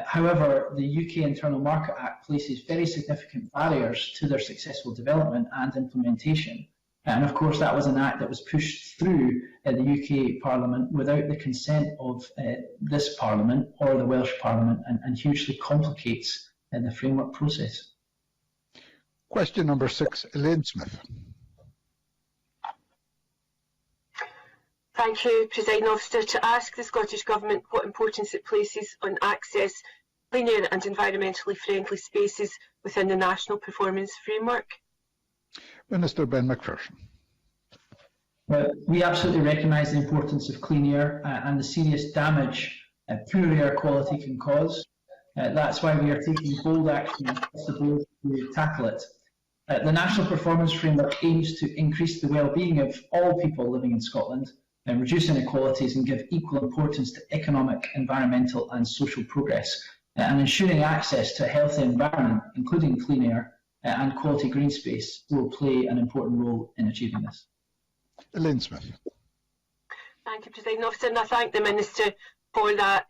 However, the UK Internal Market Act places very significant barriers to their successful development and implementation. And of course, that was an act that was pushed through the UK Parliament without the consent of this Parliament or the Welsh Parliament, and hugely complicates the framework process. Question number 6, Elaine Smith. Thank you, Presiding Officer. To ask the Scottish Government what importance it places on access, cleaner and environmentally friendly spaces within the National Performance Framework. Minister Ben McPherson. We absolutely recognise the importance of clean air and the serious damage poor air quality can cause. That's why we are taking bold action across the board to tackle it. The National Performance Framework aims to increase the well-being of all people living in Scotland, and reduce inequalities and give equal importance to economic, environmental and social progress, and ensuring access to a healthy environment, including clean air and quality green space, will play an important role in achieving this. Elaine Smith. Thank you, Presiding Officer, and I thank the Minister for that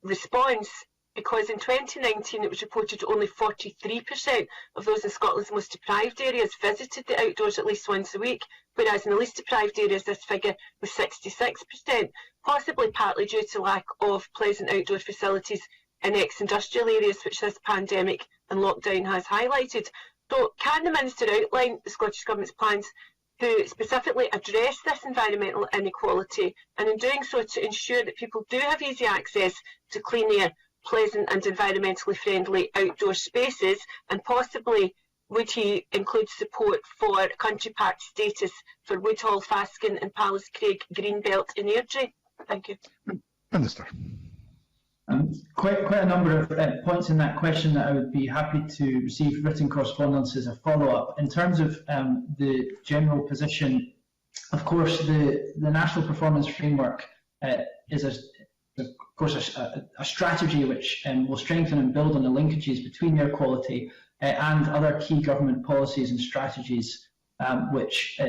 response, because in 2019 it was reported only 43% of those in Scotland's most deprived areas visited the outdoors at least once a week, whereas in the least deprived areas this figure was 66%, possibly partly due to lack of pleasant outdoor facilities in ex-industrial areas, which this pandemic and lockdown has highlighted. So can the Minister outline the Scottish Government's plans to specifically address this environmental inequality, and in doing so to ensure that people do have easy access to clean air, pleasant and environmentally friendly outdoor spaces, and possibly would he include support for country park status for Woodhall, Fasken and Pallascraig Greenbelt in Airdrie? Thank you. Minister. Quite a number of points in that question that I would be happy to receive written correspondence as a follow-up. In terms of the general position, of course, the National Performance Framework is a strategy which will strengthen and build on the linkages between air quality and other key government policies and strategies, which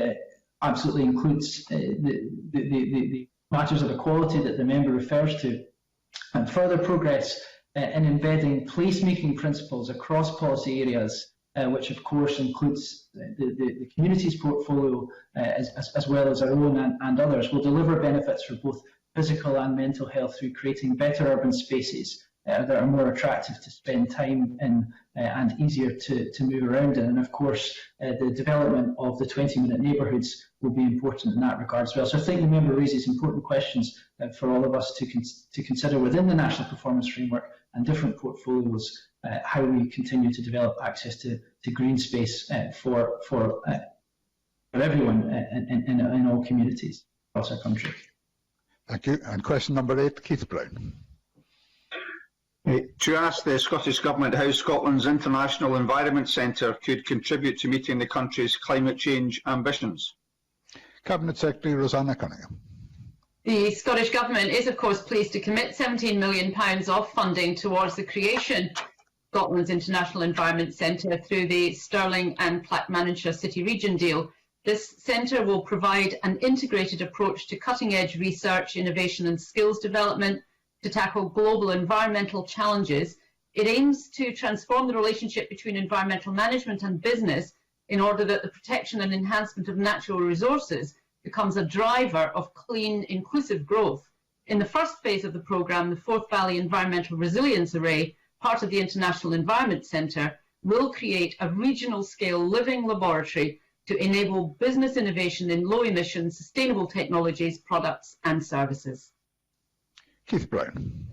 absolutely includes the matters of equality that the member refers to, and further progress in embedding placemaking principles across policy areas, which of course includes the community's portfolio as well as our own and others, will deliver benefits for both physical and mental health through creating better urban spaces that are more attractive to spend time in and easier to move around in. And of course, the development of the 20-minute neighbourhoods will be important in that regard as well. So I think the member raises important questions for all of us to consider within the National Performance Framework and different portfolios, how we continue to develop access to green space for everyone in all communities across our country. Thank you. And question number 8, Keith Brown. To ask the Scottish Government how Scotland's International Environment Centre could contribute to meeting the country's climate change ambitions. Cabinet Secretary Rosanna Cunningham. The Scottish Government is of course pleased to commit £17 million of funding towards the creation Scotland's International Environment Centre through the Stirling and Plackmannanshire City Region deal. This centre will provide an integrated approach to cutting-edge research, innovation and skills development to tackle global environmental challenges. It aims to transform the relationship between environmental management and business in order that the protection and enhancement of natural resources becomes a driver of clean, inclusive growth. In the first phase of the programme, the Forth Valley Environmental Resilience Array, part of the International Environment Centre, will create a regional-scale living laboratory to enable business innovation in low-emission, sustainable technologies, products and services. Keith Brown.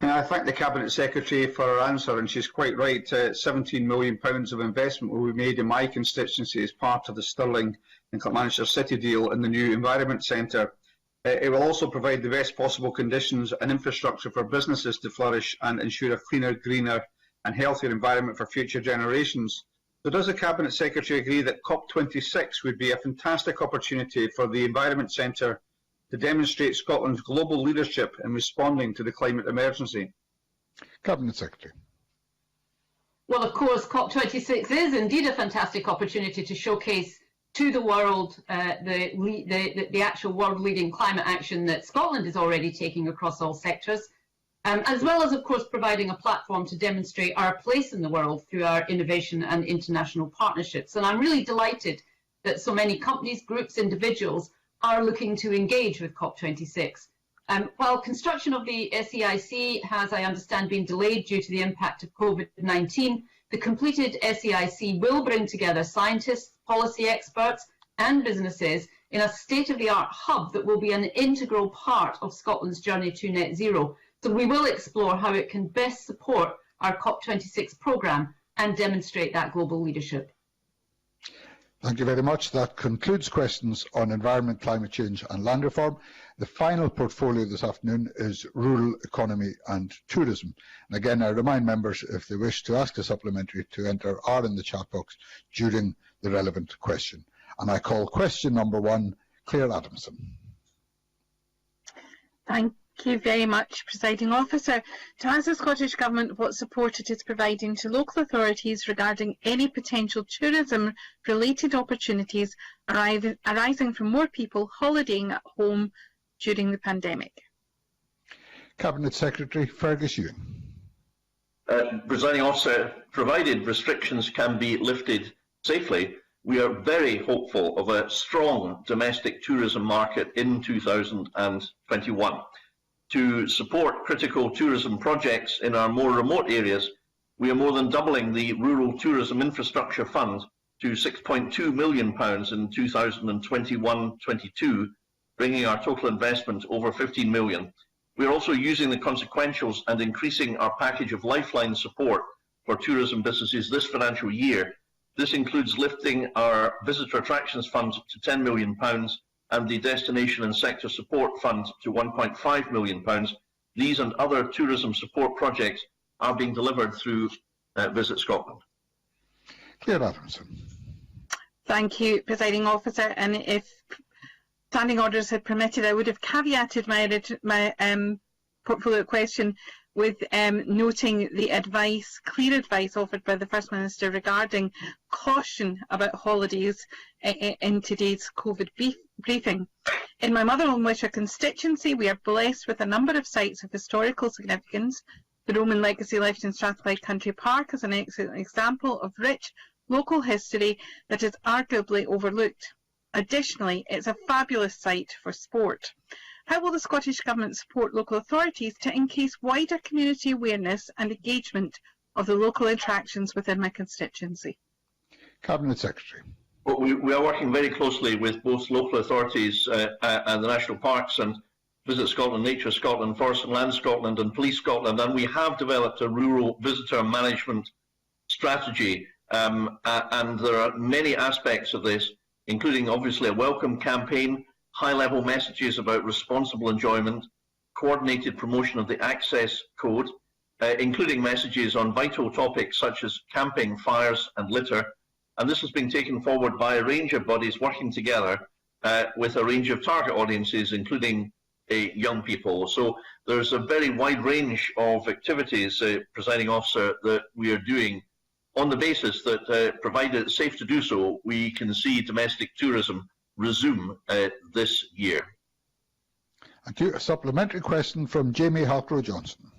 I thank the Cabinet Secretary for her answer, and she's quite right. £17 million of investment will be made in my constituency as part of the Stirling and Clackmannanshire City deal in the new Environment Centre. It will also provide the best possible conditions and infrastructure for businesses to flourish and ensure a cleaner, greener and healthier environment for future generations. So does the Cabinet Secretary agree that COP26 would be a fantastic opportunity for the Environment Centre to demonstrate Scotland's global leadership in responding to the climate emergency? Cabinet Secretary. Well, of course, COP26 is indeed a fantastic opportunity to showcase to the world the actual world-leading climate action that Scotland is already taking across all sectors, as well as, of course, providing a platform to demonstrate our place in the world through our innovation and international partnerships. And I'm really delighted that so many companies, groups, individuals are looking to engage with COP26. While construction of the SEIC has, I understand, been delayed due to the impact of COVID-19, the completed SEIC will bring together scientists, policy experts and businesses in a state-of-the-art hub that will be an integral part of Scotland's journey to net zero. So we will explore how it can best support our COP26 programme and demonstrate that global leadership. Thank you very much. That concludes questions on environment, climate change and land reform. The final portfolio this afternoon is rural economy and tourism. And again, I remind members, if they wish to ask a supplementary, to enter R in the chat box during the relevant question. And I call question number 1, Claire Adamson. Thank you very much, Presiding Officer. To ask the Scottish Government what support it is providing to local authorities regarding any potential tourism-related opportunities arising from more people holidaying at home during the pandemic. Cabinet Secretary Fergus Ewing. Presiding Officer, provided restrictions can be lifted safely, we are very hopeful of a strong domestic tourism market in 2021. To support critical tourism projects in our more remote areas, we are more than doubling the Rural Tourism Infrastructure Fund to £6.2 million in 2021-22, bringing our total investment over £15 million. We are also using the consequentials and increasing our package of lifeline support for tourism businesses this financial year. This includes lifting our Visitor Attractions Fund to £10 million and the Destination and Sector Support Fund to £1.5 million. These and other tourism support projects are being delivered through Visit Scotland. Claire Adamson. Thank you, Presiding Officer. And if standing orders had permitted, I would have caveated my portfolio question with noting the clear advice offered by the First Minister regarding caution about holidays in today's COVID briefing. In my Mother and Wishaw constituency, we are blessed with a number of sites of historical significance. The Roman legacy left in Strathclyde Country Park is an excellent example of rich local history that is arguably overlooked. Additionally, it's a fabulous site for sport. How will the Scottish Government support local authorities to encase wider community awareness and engagement of the local attractions within my constituency? Cabinet Secretary. Well, we are working very closely with both local authorities and the National Parks and Visit Scotland, Nature Scotland, Forest and Land Scotland and Police Scotland, and we have developed a rural visitor management strategy, and there are many aspects of this, including obviously a welcome campaign, high-level messages about responsible enjoyment, coordinated promotion of the access code, including messages on vital topics such as camping, fires and litter. And this has been taken forward by a range of bodies working together with a range of target audiences, including young people. So there's a very wide range of activities, Presiding Officer, that we are doing on the basis that, provided it's safe to do so, we can see domestic tourism resume this year. Thank you. A supplementary question from Jamie Halcrow-Johnson.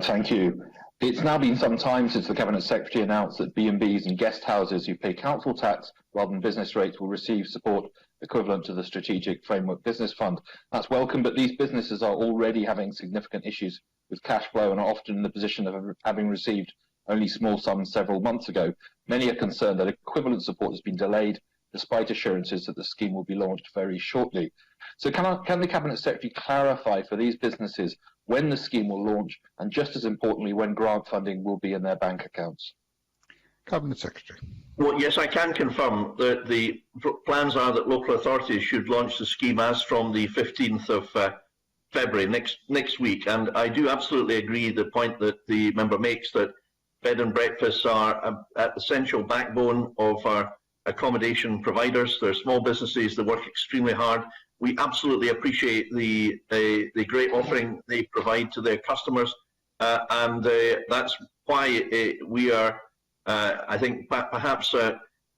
Thank you. It's now been some time since the Cabinet Secretary announced that B&Bs and guest houses who pay council tax rather than business rates will receive support equivalent to the Strategic Framework Business Fund. That's welcome, but these businesses are already having significant issues with cash flow and are often in the position of having received only small sums several months ago. Many are concerned that equivalent support has been delayed despite assurances that the scheme will be launched very shortly. So can the Cabinet Secretary clarify for these businesses when the scheme will launch, and just as importantly, when grant funding will be in their bank accounts? Cabinet Secretary. Well, yes, I can confirm that the plans are that local authorities should launch the scheme as from the 15th of February, next week. And I do absolutely agree the point that the member makes, that bed and breakfasts are an essential backbone of our accommodation providers. They're small businesses that work extremely hard. We absolutely appreciate the great offering they provide to their customers, and that's why we are, I think, perhaps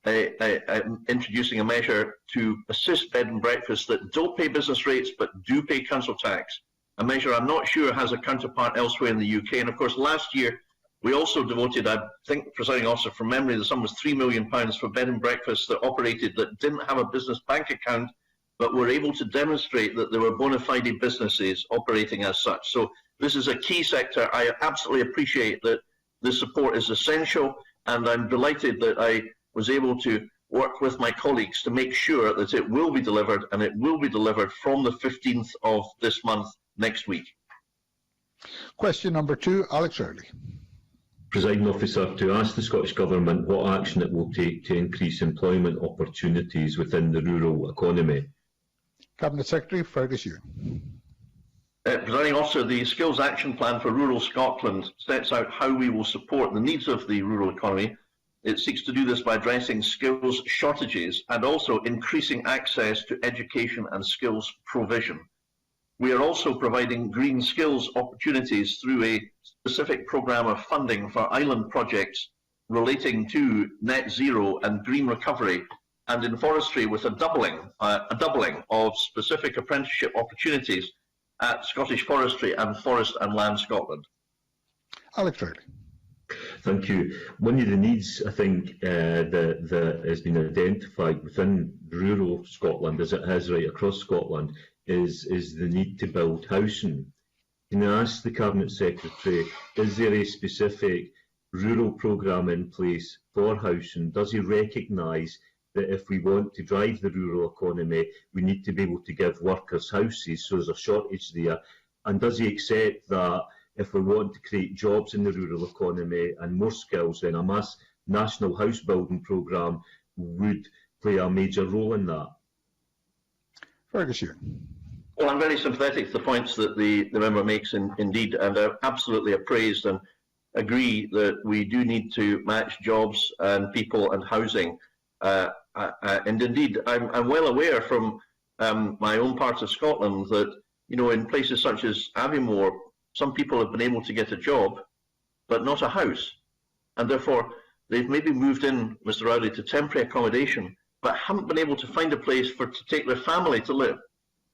introducing a measure to assist bed and breakfasts that don't pay business rates but do pay council tax, a measure I'm not sure has a counterpart elsewhere in the UK. And of course, last year we also devoted, I think, Presiding Officer, from memory, the sum was £3 million for bed and breakfasts that operated that didn't have a business bank account, but were able to demonstrate that there were bona fide businesses operating as such. So this is a key sector. I absolutely appreciate that this support is essential, and I'm delighted that I was able to work with my colleagues to make sure that it will be delivered, and it will be delivered from the 15th of this month next week. Question number 2, Alex Earley. Presiding Officer, to ask the Scottish Government what action it will take to increase employment opportunities within the rural economy. Cabinet Secretary Fergus Ewing. Presiding Officer, the Skills Action Plan for Rural Scotland sets out how we will support the needs of the rural economy. It seeks to do this by addressing skills shortages and also increasing access to education and skills provision. We are also providing green skills opportunities through a specific programme of funding for island projects relating to net zero and green recovery, and in forestry with a doubling of specific apprenticeship opportunities at Scottish Forestry and Forest and Land Scotland. Alex Riley. Thank you. One of the needs, I think, that has been identified within rural Scotland, as it has right across Scotland, is the need to build housing. Can I ask the Cabinet Secretary, is there a specific rural programme in place for housing? Does he recognise that if we want to drive the rural economy, we need to be able to give workers houses, so there's a shortage there? And does he accept that if we want to create jobs in the rural economy and more skills, then a mass national house building programme would play a major role in that? Fergus. Well, I'm very sympathetic to the points that the member makes, indeed, and I absolutely appraised and agree that we do need to match jobs and people and housing. And indeed, I'm well aware from my own part of Scotland that, you know, in places such as Aviemore, some people have been able to get a job, but not a house. And therefore, they've maybe moved in, Mr. Rowley, to temporary accommodation, but haven't been able to find a place to take their family to live.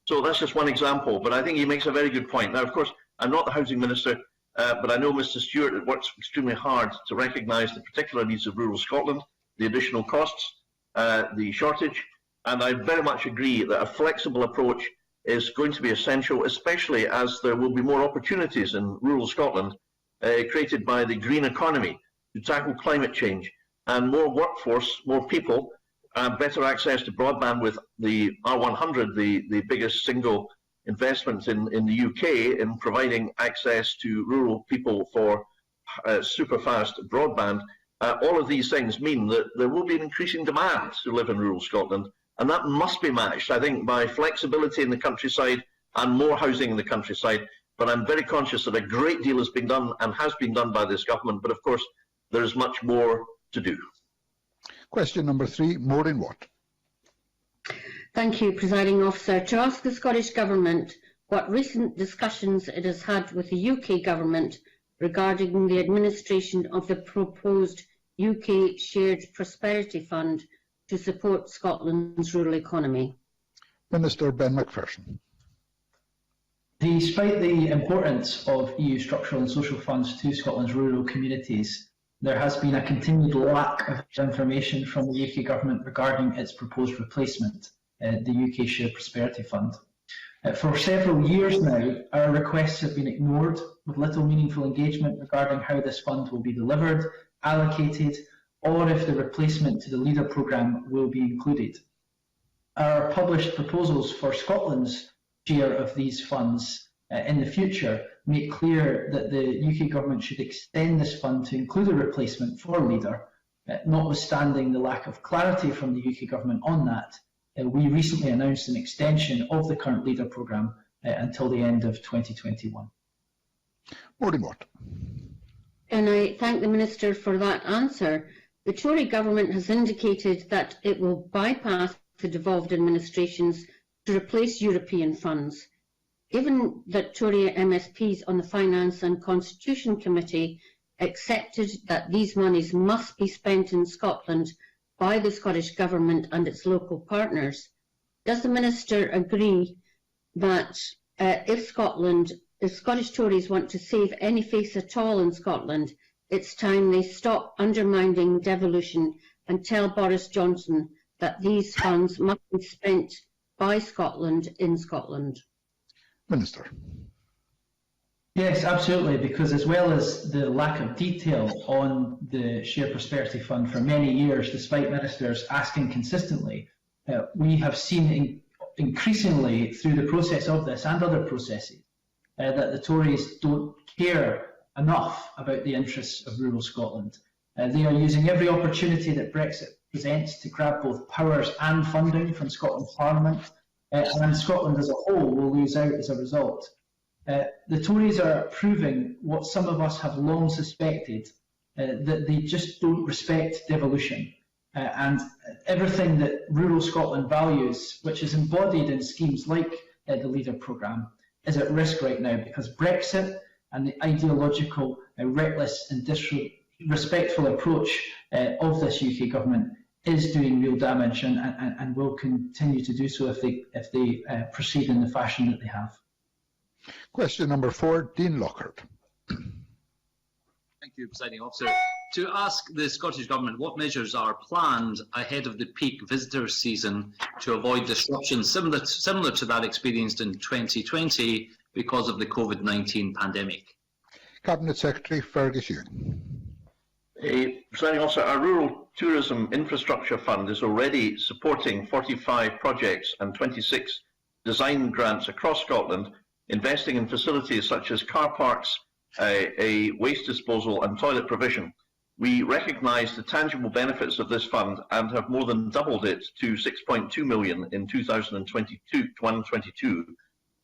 So that's just one example, but I think he makes a very good point. Now, of course, I'm not the Housing Minister, but I know Mr. Stewart works extremely hard to recognise the particular needs of rural Scotland, the additional costs, the shortage, and I very much agree that a flexible approach is going to be essential, especially as there will be more opportunities in rural Scotland created by the green economy to tackle climate change, and more workforce, more people, better access to broadband with the R100, the biggest single investment in the UK in providing access to rural people for super fast broadband. All of these things mean that there will be an increasing demand to live in rural Scotland, and that must be matched, I think, by flexibility in the countryside and more housing in the countryside. But I'm very conscious that a great deal has been done and has been done by this government, but of course there is much more to do. Question number 3, Maureen Watt. Thank you, Presiding Officer. To ask the Scottish Government what recent discussions it has had with the UK Government regarding the administration of the proposed UK Shared Prosperity Fund to support Scotland's rural economy. Minister Ben Macpherson. Despite the importance of EU structural and social funds to Scotland's rural communities, there has been a continued lack of information from the UK Government regarding its proposed replacement, the UK Shared Prosperity Fund. For several years now, our requests have been ignored, with little meaningful engagement regarding how this fund will be delivered, allocated, or if the replacement to the Leader programme will be included. Our published proposals for Scotland's share of these funds in the future make clear that the UK Government should extend this fund to include a replacement for Leader. Notwithstanding the lack of clarity from the UK Government on that, we recently announced an extension of the current Leader programme until the end of 2021. Mort. And I thank the Minister for that answer. The Tory Government has indicated that it will bypass the devolved administrations to replace European funds. Given that Tory MSPs on the Finance and Constitution Committee accepted that these monies must be spent in Scotland by the Scottish Government and its local partners, does the Minister agree that if Scottish Tories want to save any face at all in Scotland, it's time they stop undermining devolution and tell Boris Johnson that these funds must be spent by Scotland in Scotland? Minister. Yes, absolutely, because as well as the lack of detail on the Shared Prosperity Fund for many years, despite ministers asking consistently, we have seen increasingly through the process of this and other processes that the Tories don't care enough about the interests of rural Scotland. They are using every opportunity that Brexit presents to grab both powers and funding from Scotland's Parliament, and Scotland as a whole will lose out as a result. The Tories are proving what some of us have long suspected, that they just don't respect devolution. And everything that rural Scotland values, which is embodied in schemes like the Leader programme, is at risk right now because Brexit and the ideological, reckless and disrespectful approach of this UK Government is doing real damage and will continue to do so if they proceed in the fashion that they have. Question number 4, Dean Lockhart. Thank you, Presiding Officer. To ask the Scottish Government what measures are planned ahead of the peak visitor season to avoid disruption similar to that experienced in 2020 because of the COVID-19 pandemic. Cabinet Secretary Fergus Ewing. Presiding Officer, our Rural Tourism Infrastructure Fund is already supporting 45 projects and 26 design grants across Scotland, investing in facilities such as car parks, a waste disposal and toilet provision. We recognise the tangible benefits of this fund and have more than doubled it to 6.2 million in 2022.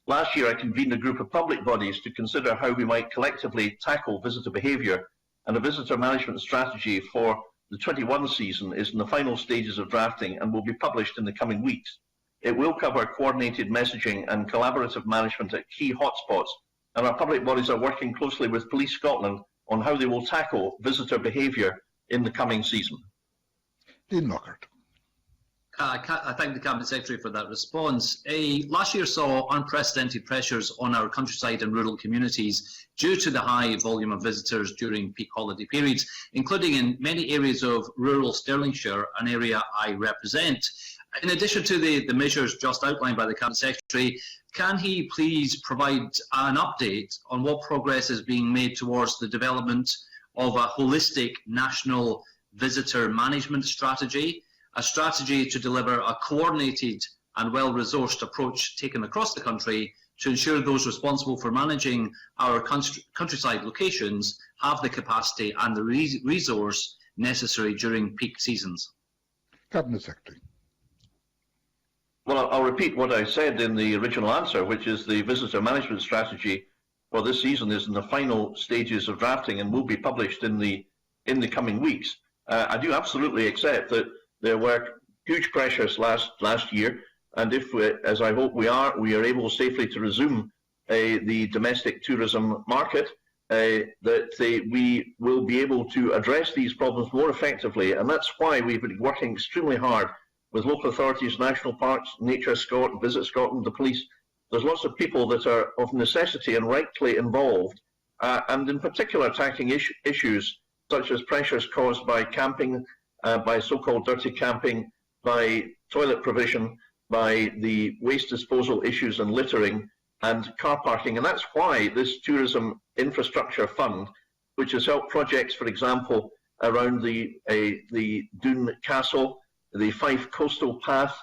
Last year I convened a group of public bodies to consider how we might collectively tackle visitor behaviour, and a visitor management strategy for the 21 season is in the final stages of drafting and will be published in the coming weeks. It will cover coordinated messaging and collaborative management at key hotspots, and our public bodies are working closely with Police Scotland on how they will tackle visitor behaviour in the coming season. Dean Lockhart. I thank the Cabinet Secretary for that response. Last year saw unprecedented pressures on our countryside and rural communities due to the high volume of visitors during peak holiday periods, including in many areas of rural Stirlingshire, an area I represent. In addition to the measures just outlined by the Cabinet Secretary, can he please provide an update on what progress is being made towards the development of a holistic national visitor management strategy, a strategy to deliver a coordinated and well-resourced approach taken across the country to ensure those responsible for managing our countryside locations have the capacity and the resource necessary during peak seasons? Cabinet Secretary. Well, I'll repeat what I said in the original answer, which is the visitor management strategy for this season is in the final stages of drafting and will be published in the coming weeks. I do absolutely accept that there were huge pressures last year and if, as I hope we are able safely to resume the domestic tourism market, that we will be able to address these problems more effectively. And that's why we've been working extremely hard with local authorities, national parks, Nature Scotland, Visit Scotland, the police. There's lots of people that are of necessity and rightly involved, and in particular tackling issues such as pressures caused by camping, by so-called dirty camping, by toilet provision, by the waste disposal issues and littering, and car parking. And that's why this Tourism Infrastructure Fund, which has helped projects, for example, around the Doon Castle, the Fife Coastal Path,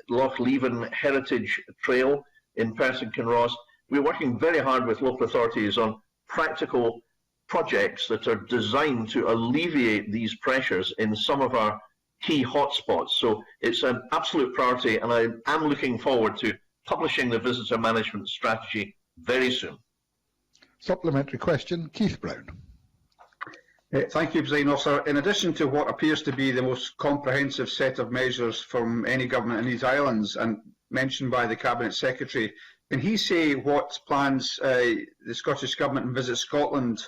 Loch Leven Heritage Trail in Perth and Kinross. We're working very hard with local authorities on practical projects that are designed to alleviate these pressures in some of our key hotspots. So it's an absolute priority, and I am looking forward to publishing the visitor management strategy very soon. Supplementary question, Keith Brown. Thank you, Presiding Officer. In addition to what appears to be the most comprehensive set of measures from any government in these islands and mentioned by the Cabinet Secretary, can he say what plans the Scottish Government and Visit Scotland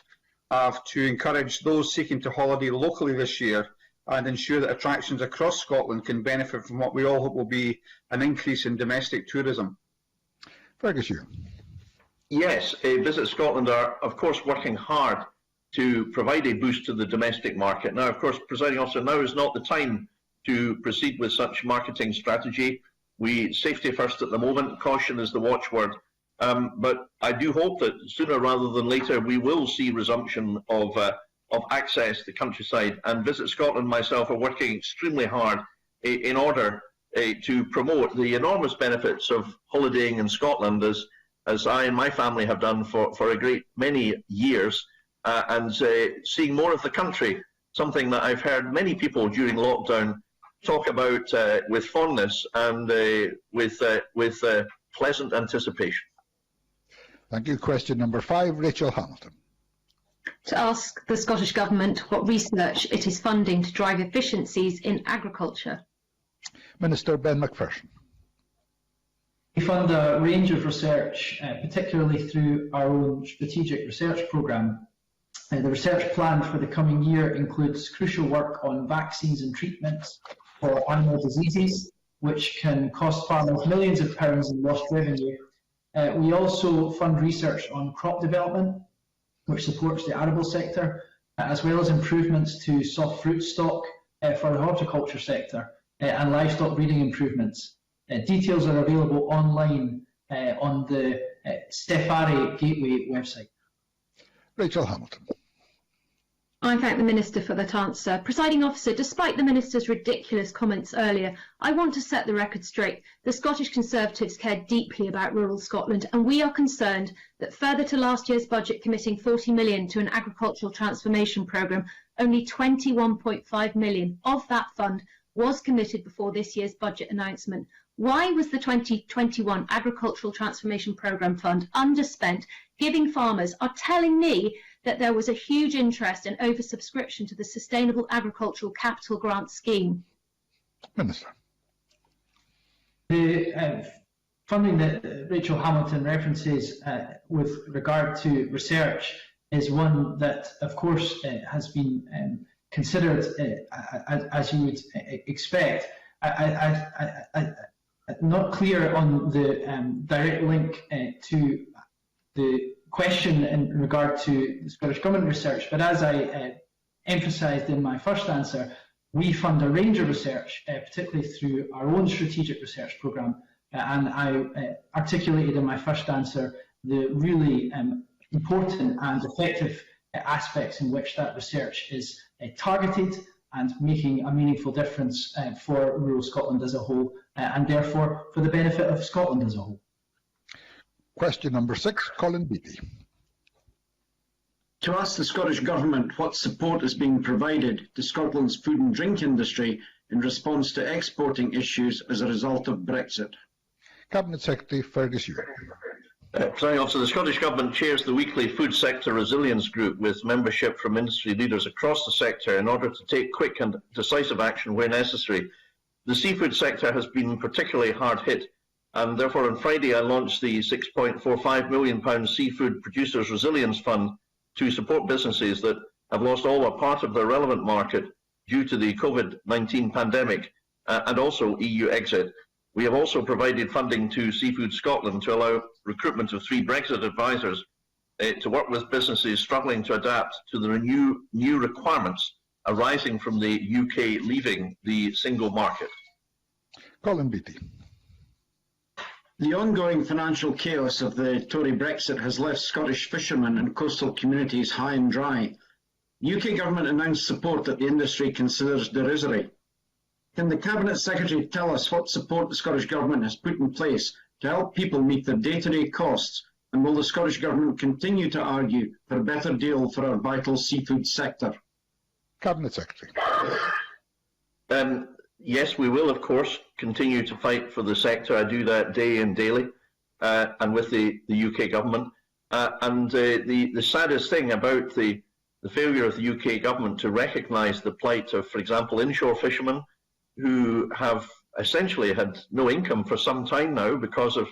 have to encourage those seeking to holiday locally this year and ensure that attractions across Scotland can benefit from what we all hope will be an increase in domestic tourism? Fergus Ewan. Yes, Visit Scotland are, of course, working hard to provide a boost to the domestic market. Now, of course, Presiding Officer, now is not the time to proceed with such marketing strategy. Safety first at the moment, caution is the watchword. But I do hope that sooner rather than later we will see resumption of access to countryside. And Visit Scotland and myself are working extremely hard in order to promote the enormous benefits of holidaying in Scotland, as I and my family have done for a great many years. And seeing more of the country, something that I've heard many people during lockdown talk about with fondness and with pleasant anticipation. Thank you. Question number 5, Rachel Hamilton. To ask the Scottish Government what research it is funding to drive efficiencies in agriculture. Minister Ben McPherson. We fund a range of research, particularly through our own strategic research programme. The research plan for the coming year includes crucial work on vaccines and treatments for animal diseases, which can cost farmers millions of pounds in lost revenue. We also fund research on crop development, which supports the arable sector, as well as improvements to soft fruit stock for the horticulture sector and livestock breeding improvements. Details are available online on the Stefari Gateway website. Rachel Hamilton. I thank the Minister for that answer. Presiding Officer, despite the Minister's ridiculous comments earlier, I want to set the record straight. The Scottish Conservatives care deeply about rural Scotland, and we are concerned that further to last year's budget committing 40 million to an agricultural transformation programme, only 21.5 million of that fund was committed before this year's budget announcement. Why was the 2021 Agricultural Transformation Programme Fund underspent? Giving farmers are telling me that there was a huge interest and oversubscription to the Sustainable Agricultural Capital Grant Scheme. Minister. The funding that Rachel Hamilton references with regard to research is one that, of course, has been considered as you would expect. I'm not clear on the direct link to the question in regard to the Scottish Government research, but as I emphasised in my first answer, we fund a range of research, particularly through our own strategic research programme, and I articulated in my first answer the really important and effective aspects in which that research is targeted and making a meaningful difference for rural Scotland as a whole, and therefore for the benefit of Scotland as a whole. Question number 6, Colin Beattie. To ask the Scottish Government what support is being provided to Scotland's food and drink industry in response to exporting issues as a result of Brexit. Cabinet Secretary Fergus Ewan. Presiding Officer, the Scottish Government chairs the weekly Food Sector Resilience Group with membership from industry leaders across the sector in order to take quick and decisive action where necessary The seafood sector has been particularly hard hit, and therefore on Friday I launched the £6.45 million Seafood Producers Resilience Fund to support businesses that have lost all or part of their relevant market due to the COVID-19 pandemic and also EU exit. We have also provided funding to Seafood Scotland to allow recruitment of 3 Brexit advisors to work with businesses struggling to adapt to the new requirements arising from the UK leaving the single market. Colin Beattie. The ongoing financial chaos of the Tory Brexit has left Scottish fishermen and coastal communities high and dry. The UK government announced support that the industry considers derisory. Can the Cabinet Secretary tell us what support the Scottish Government has put in place to help people meet their day-to-day costs, and will the Scottish Government continue to argue for a better deal for our vital seafood sector? Cabinet Secretary. Yes, we will, of course, continue to fight for the sector. I do that day in daily, and with the UK government. The saddest thing about the failure of the UK government to recognise the plight of, for example, inshore fishermen who have essentially had no income for some time now because of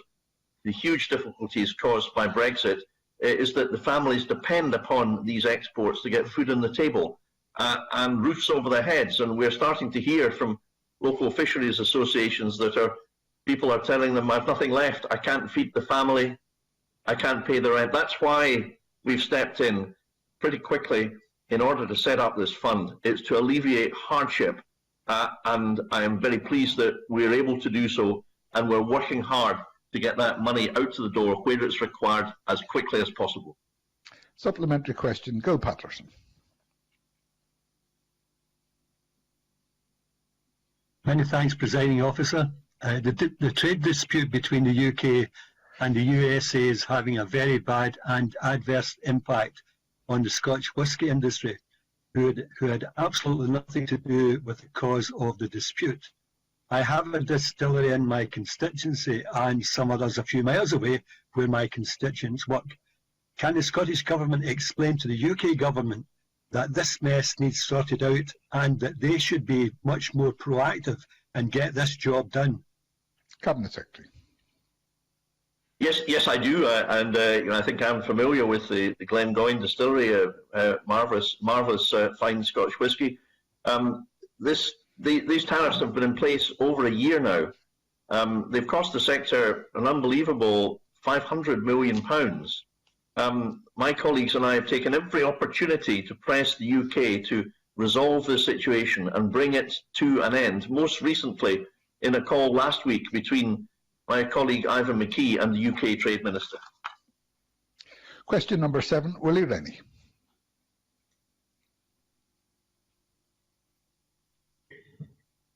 the huge difficulties caused by Brexit, is that the families depend upon these exports to get food on the table and roofs over their heads. And we're starting to hear from local fisheries associations that people are telling them, I've nothing left, I can't feed the family, I can't pay the rent. That's why we've stepped in pretty quickly in order to set up this fund. It's to alleviate hardship, and I am very pleased that we're able to do so, and we're working hard to get that money out to the door where it's required as quickly as possible. Supplementary question, Gil Patterson. Many thanks, Presiding Officer. The trade dispute between the UK and the USA is having a very bad and adverse impact on the Scotch whisky industry, who had absolutely nothing to do with the cause of the dispute. I have a distillery in my constituency and some others a few miles away where my constituents work. Can the Scottish Government explain to the UK Government that this mess needs sorted out and that they should be much more proactive and get this job done? Cabinet Secretary. Yes, I do, and I think I'm familiar with the Glengoyne distillery, marvellous fine Scotch whisky. These tariffs have been in place over a year now. They've cost the sector an unbelievable £500 million. My colleagues and I have taken every opportunity to press the UK to resolve the situation and bring it to an end, most recently in a call last week between my colleague Ivan McKee and the UK Trade Minister. Question number 7, Willie Rennie.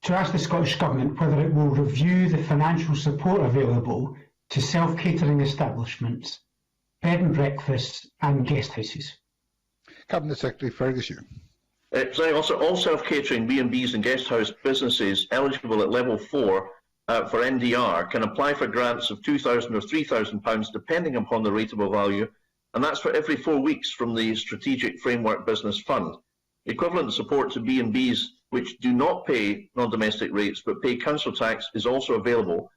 To ask the Scottish Government whether it will review the financial support available to self-catering establishments, bed and breakfasts and guest houses. Cabinet Secretary Fergus Hume. Also, all self-catering B&Bs and guest house businesses eligible at level 4 for NDR can apply for grants of £2,000 or £3,000 depending upon the rateable value, and that's for every 4 weeks from the Strategic Framework Business Fund. Equivalent support to B&Bs which do not pay non-domestic rates but pay council tax is also available.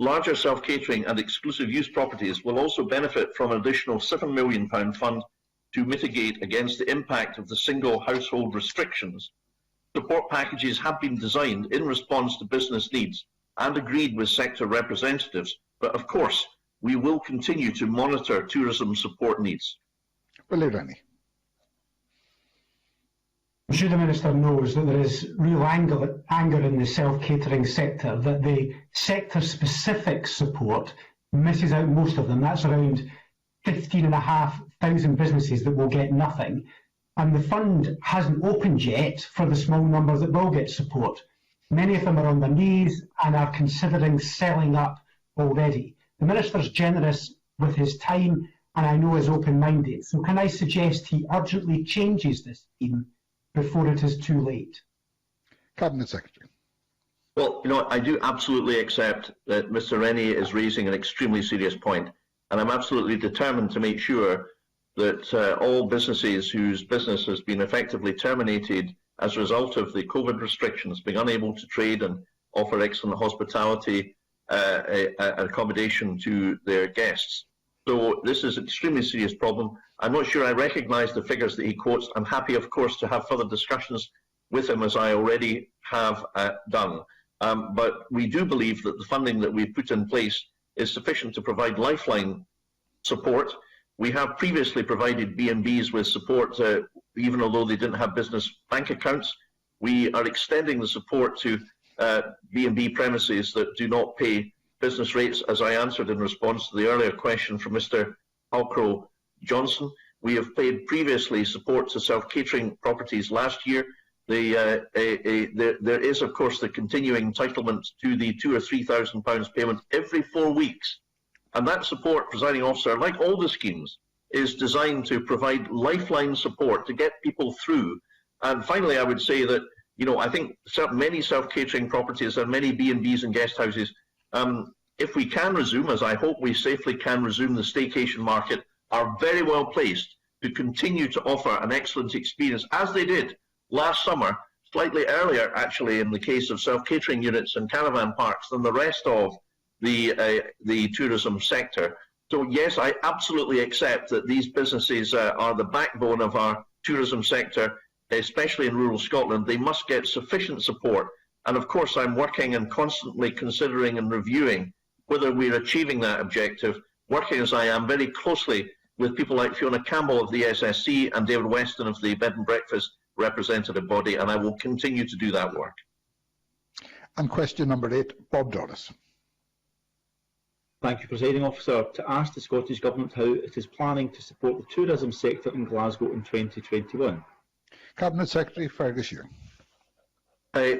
Larger self-catering and exclusive use properties will also benefit from an additional £7 million fund to mitigate against the impact of the single household restrictions. Support packages have been designed in response to business needs and agreed with sector representatives, but of course we will continue to monitor tourism support needs. Willie Rennie. I'm sure the Minister knows that there is real anger in the self-catering sector, that the sector-specific support misses out most of them. That's around 15,500 businesses that will get nothing. And the fund hasn't opened yet for the small number that will get support. Many of them are on their knees and are considering selling up already. The Minister's generous with his time and I know is open-minded. So can I suggest he urgently changes this scheme before it is too late? Cabinet Secretary. Well, I do absolutely accept that Mr. Rennie is raising an extremely serious point, and I'm absolutely determined to make sure that all businesses whose business has been effectively terminated as a result of the COVID restrictions, being unable to trade and offer excellent hospitality and accommodation to their guests. So this is an extremely serious problem. I'm not sure I recognise the figures that he quotes. I'm happy, of course, to have further discussions with him, as I already have done. But we do believe that the funding that we've put in place is sufficient to provide lifeline support. We have previously provided B&Bs with support, even although they didn't have business bank accounts. We are extending the support to B&B premises that do not pay business rates, as I answered in response to the earlier question from Mr. Halcrow Johnson. We have paid previously support to self-catering properties last year. There is, of course, the continuing entitlement to the £2,000 or £3,000 payment every 4 weeks. And that support, Presiding Officer, like all the schemes, is designed to provide lifeline support to get people through. And finally, I would say that, I think many self-catering properties and many B&Bs and guest houses, if we can resume, as I hope we safely can resume the staycation market, are very well placed to continue to offer an excellent experience, as they did last summer, slightly earlier actually in the case of self-catering units and caravan parks than the rest of the tourism sector. So yes, I absolutely accept that these businesses are the backbone of our tourism sector, especially in rural Scotland. They must get sufficient support. And of course, I'm working and constantly considering and reviewing whether we're achieving that objective, working as I am very closely with people like Fiona Campbell of the SSC and David Weston of the Bed and Breakfast representative body, and I will continue to do that work. And question number 8, Bob Doris. Thank you, Presiding Officer. To ask the Scottish Government how it is planning to support the tourism sector in Glasgow in 2021. Cabinet Secretary Fergus Ewing.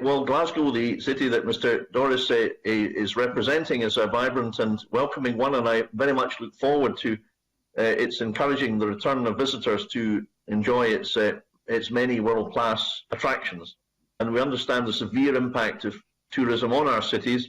Well, Glasgow, the city that Mr. Doris is representing, is a vibrant and welcoming one, and I very much look forward to its encouraging the return of visitors to enjoy its many world-class attractions. And we understand the severe impact of tourism on our cities.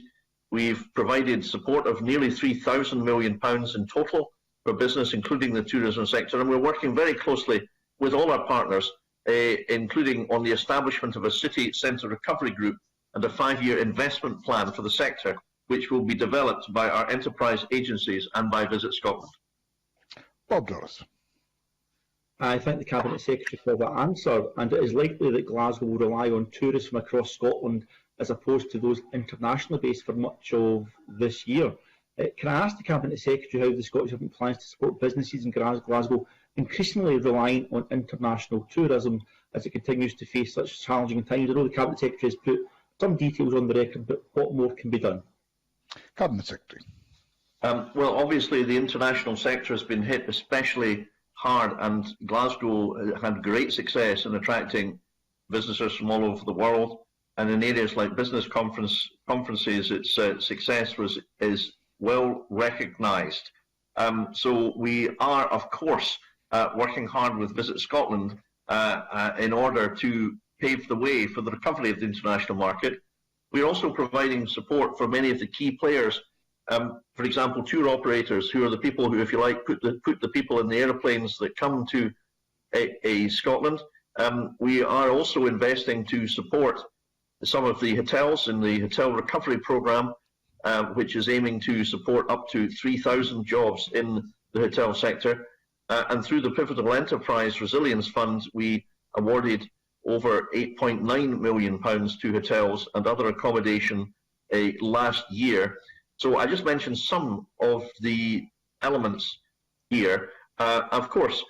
We've provided support of nearly £3,000 million in total for business, including the tourism sector, and we're working very closely with all our partners, including on the establishment of a city centre recovery group and a 5-year investment plan for the sector, which will be developed by our enterprise agencies and by Visit Scotland. Bob Doris. I thank the Cabinet Secretary for that answer, and it is likely that Glasgow will rely on tourists from across Scotland as opposed to those internationally based for much of this year. Can I ask the Cabinet Secretary how the Scottish Government plans to support businesses in Glasgow increasingly relying on international tourism as it continues to face such challenging times? I know the Cabinet Secretary has put some details on the record, but what more can be done? Cabinet Secretary. Well, obviously the international sector has been hit especially hard, and Glasgow had great success in attracting visitors from all over the world. And in areas like business conferences, its success is well recognised. So we are, of course, working hard with Visit Scotland in order to pave the way for the recovery of the international market. We're also providing support for many of the key players. For example, tour operators, who are the people who, if you like, put the people in the aeroplanes that come to Scotland. We are also investing to support some of the hotels in the Hotel Recovery Programme, which is aiming to support up to 3,000 jobs in the hotel sector. And through the Pivotal Enterprise Resilience Fund, we awarded over £8.9 million to hotels and other accommodation last year. So I just mentioned some of the elements here. Of course,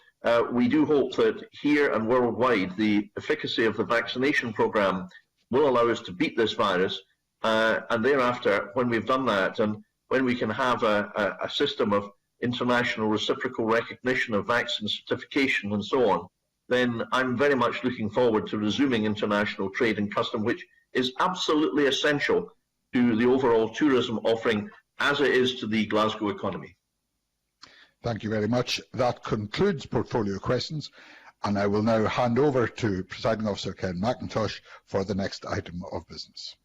we do hope that here and worldwide, the efficacy of the vaccination programme will allow us to beat this virus. And thereafter, when we've done that, and when we can have a system of international reciprocal recognition of vaccine certification and so on, then I'm very much looking forward to resuming international trade and custom, which is absolutely essential to the overall tourism offering as it is to the Glasgow economy. Thank you very much. That concludes portfolio questions, and I will now hand over to Presiding Officer Ken McIntosh for the next item of business.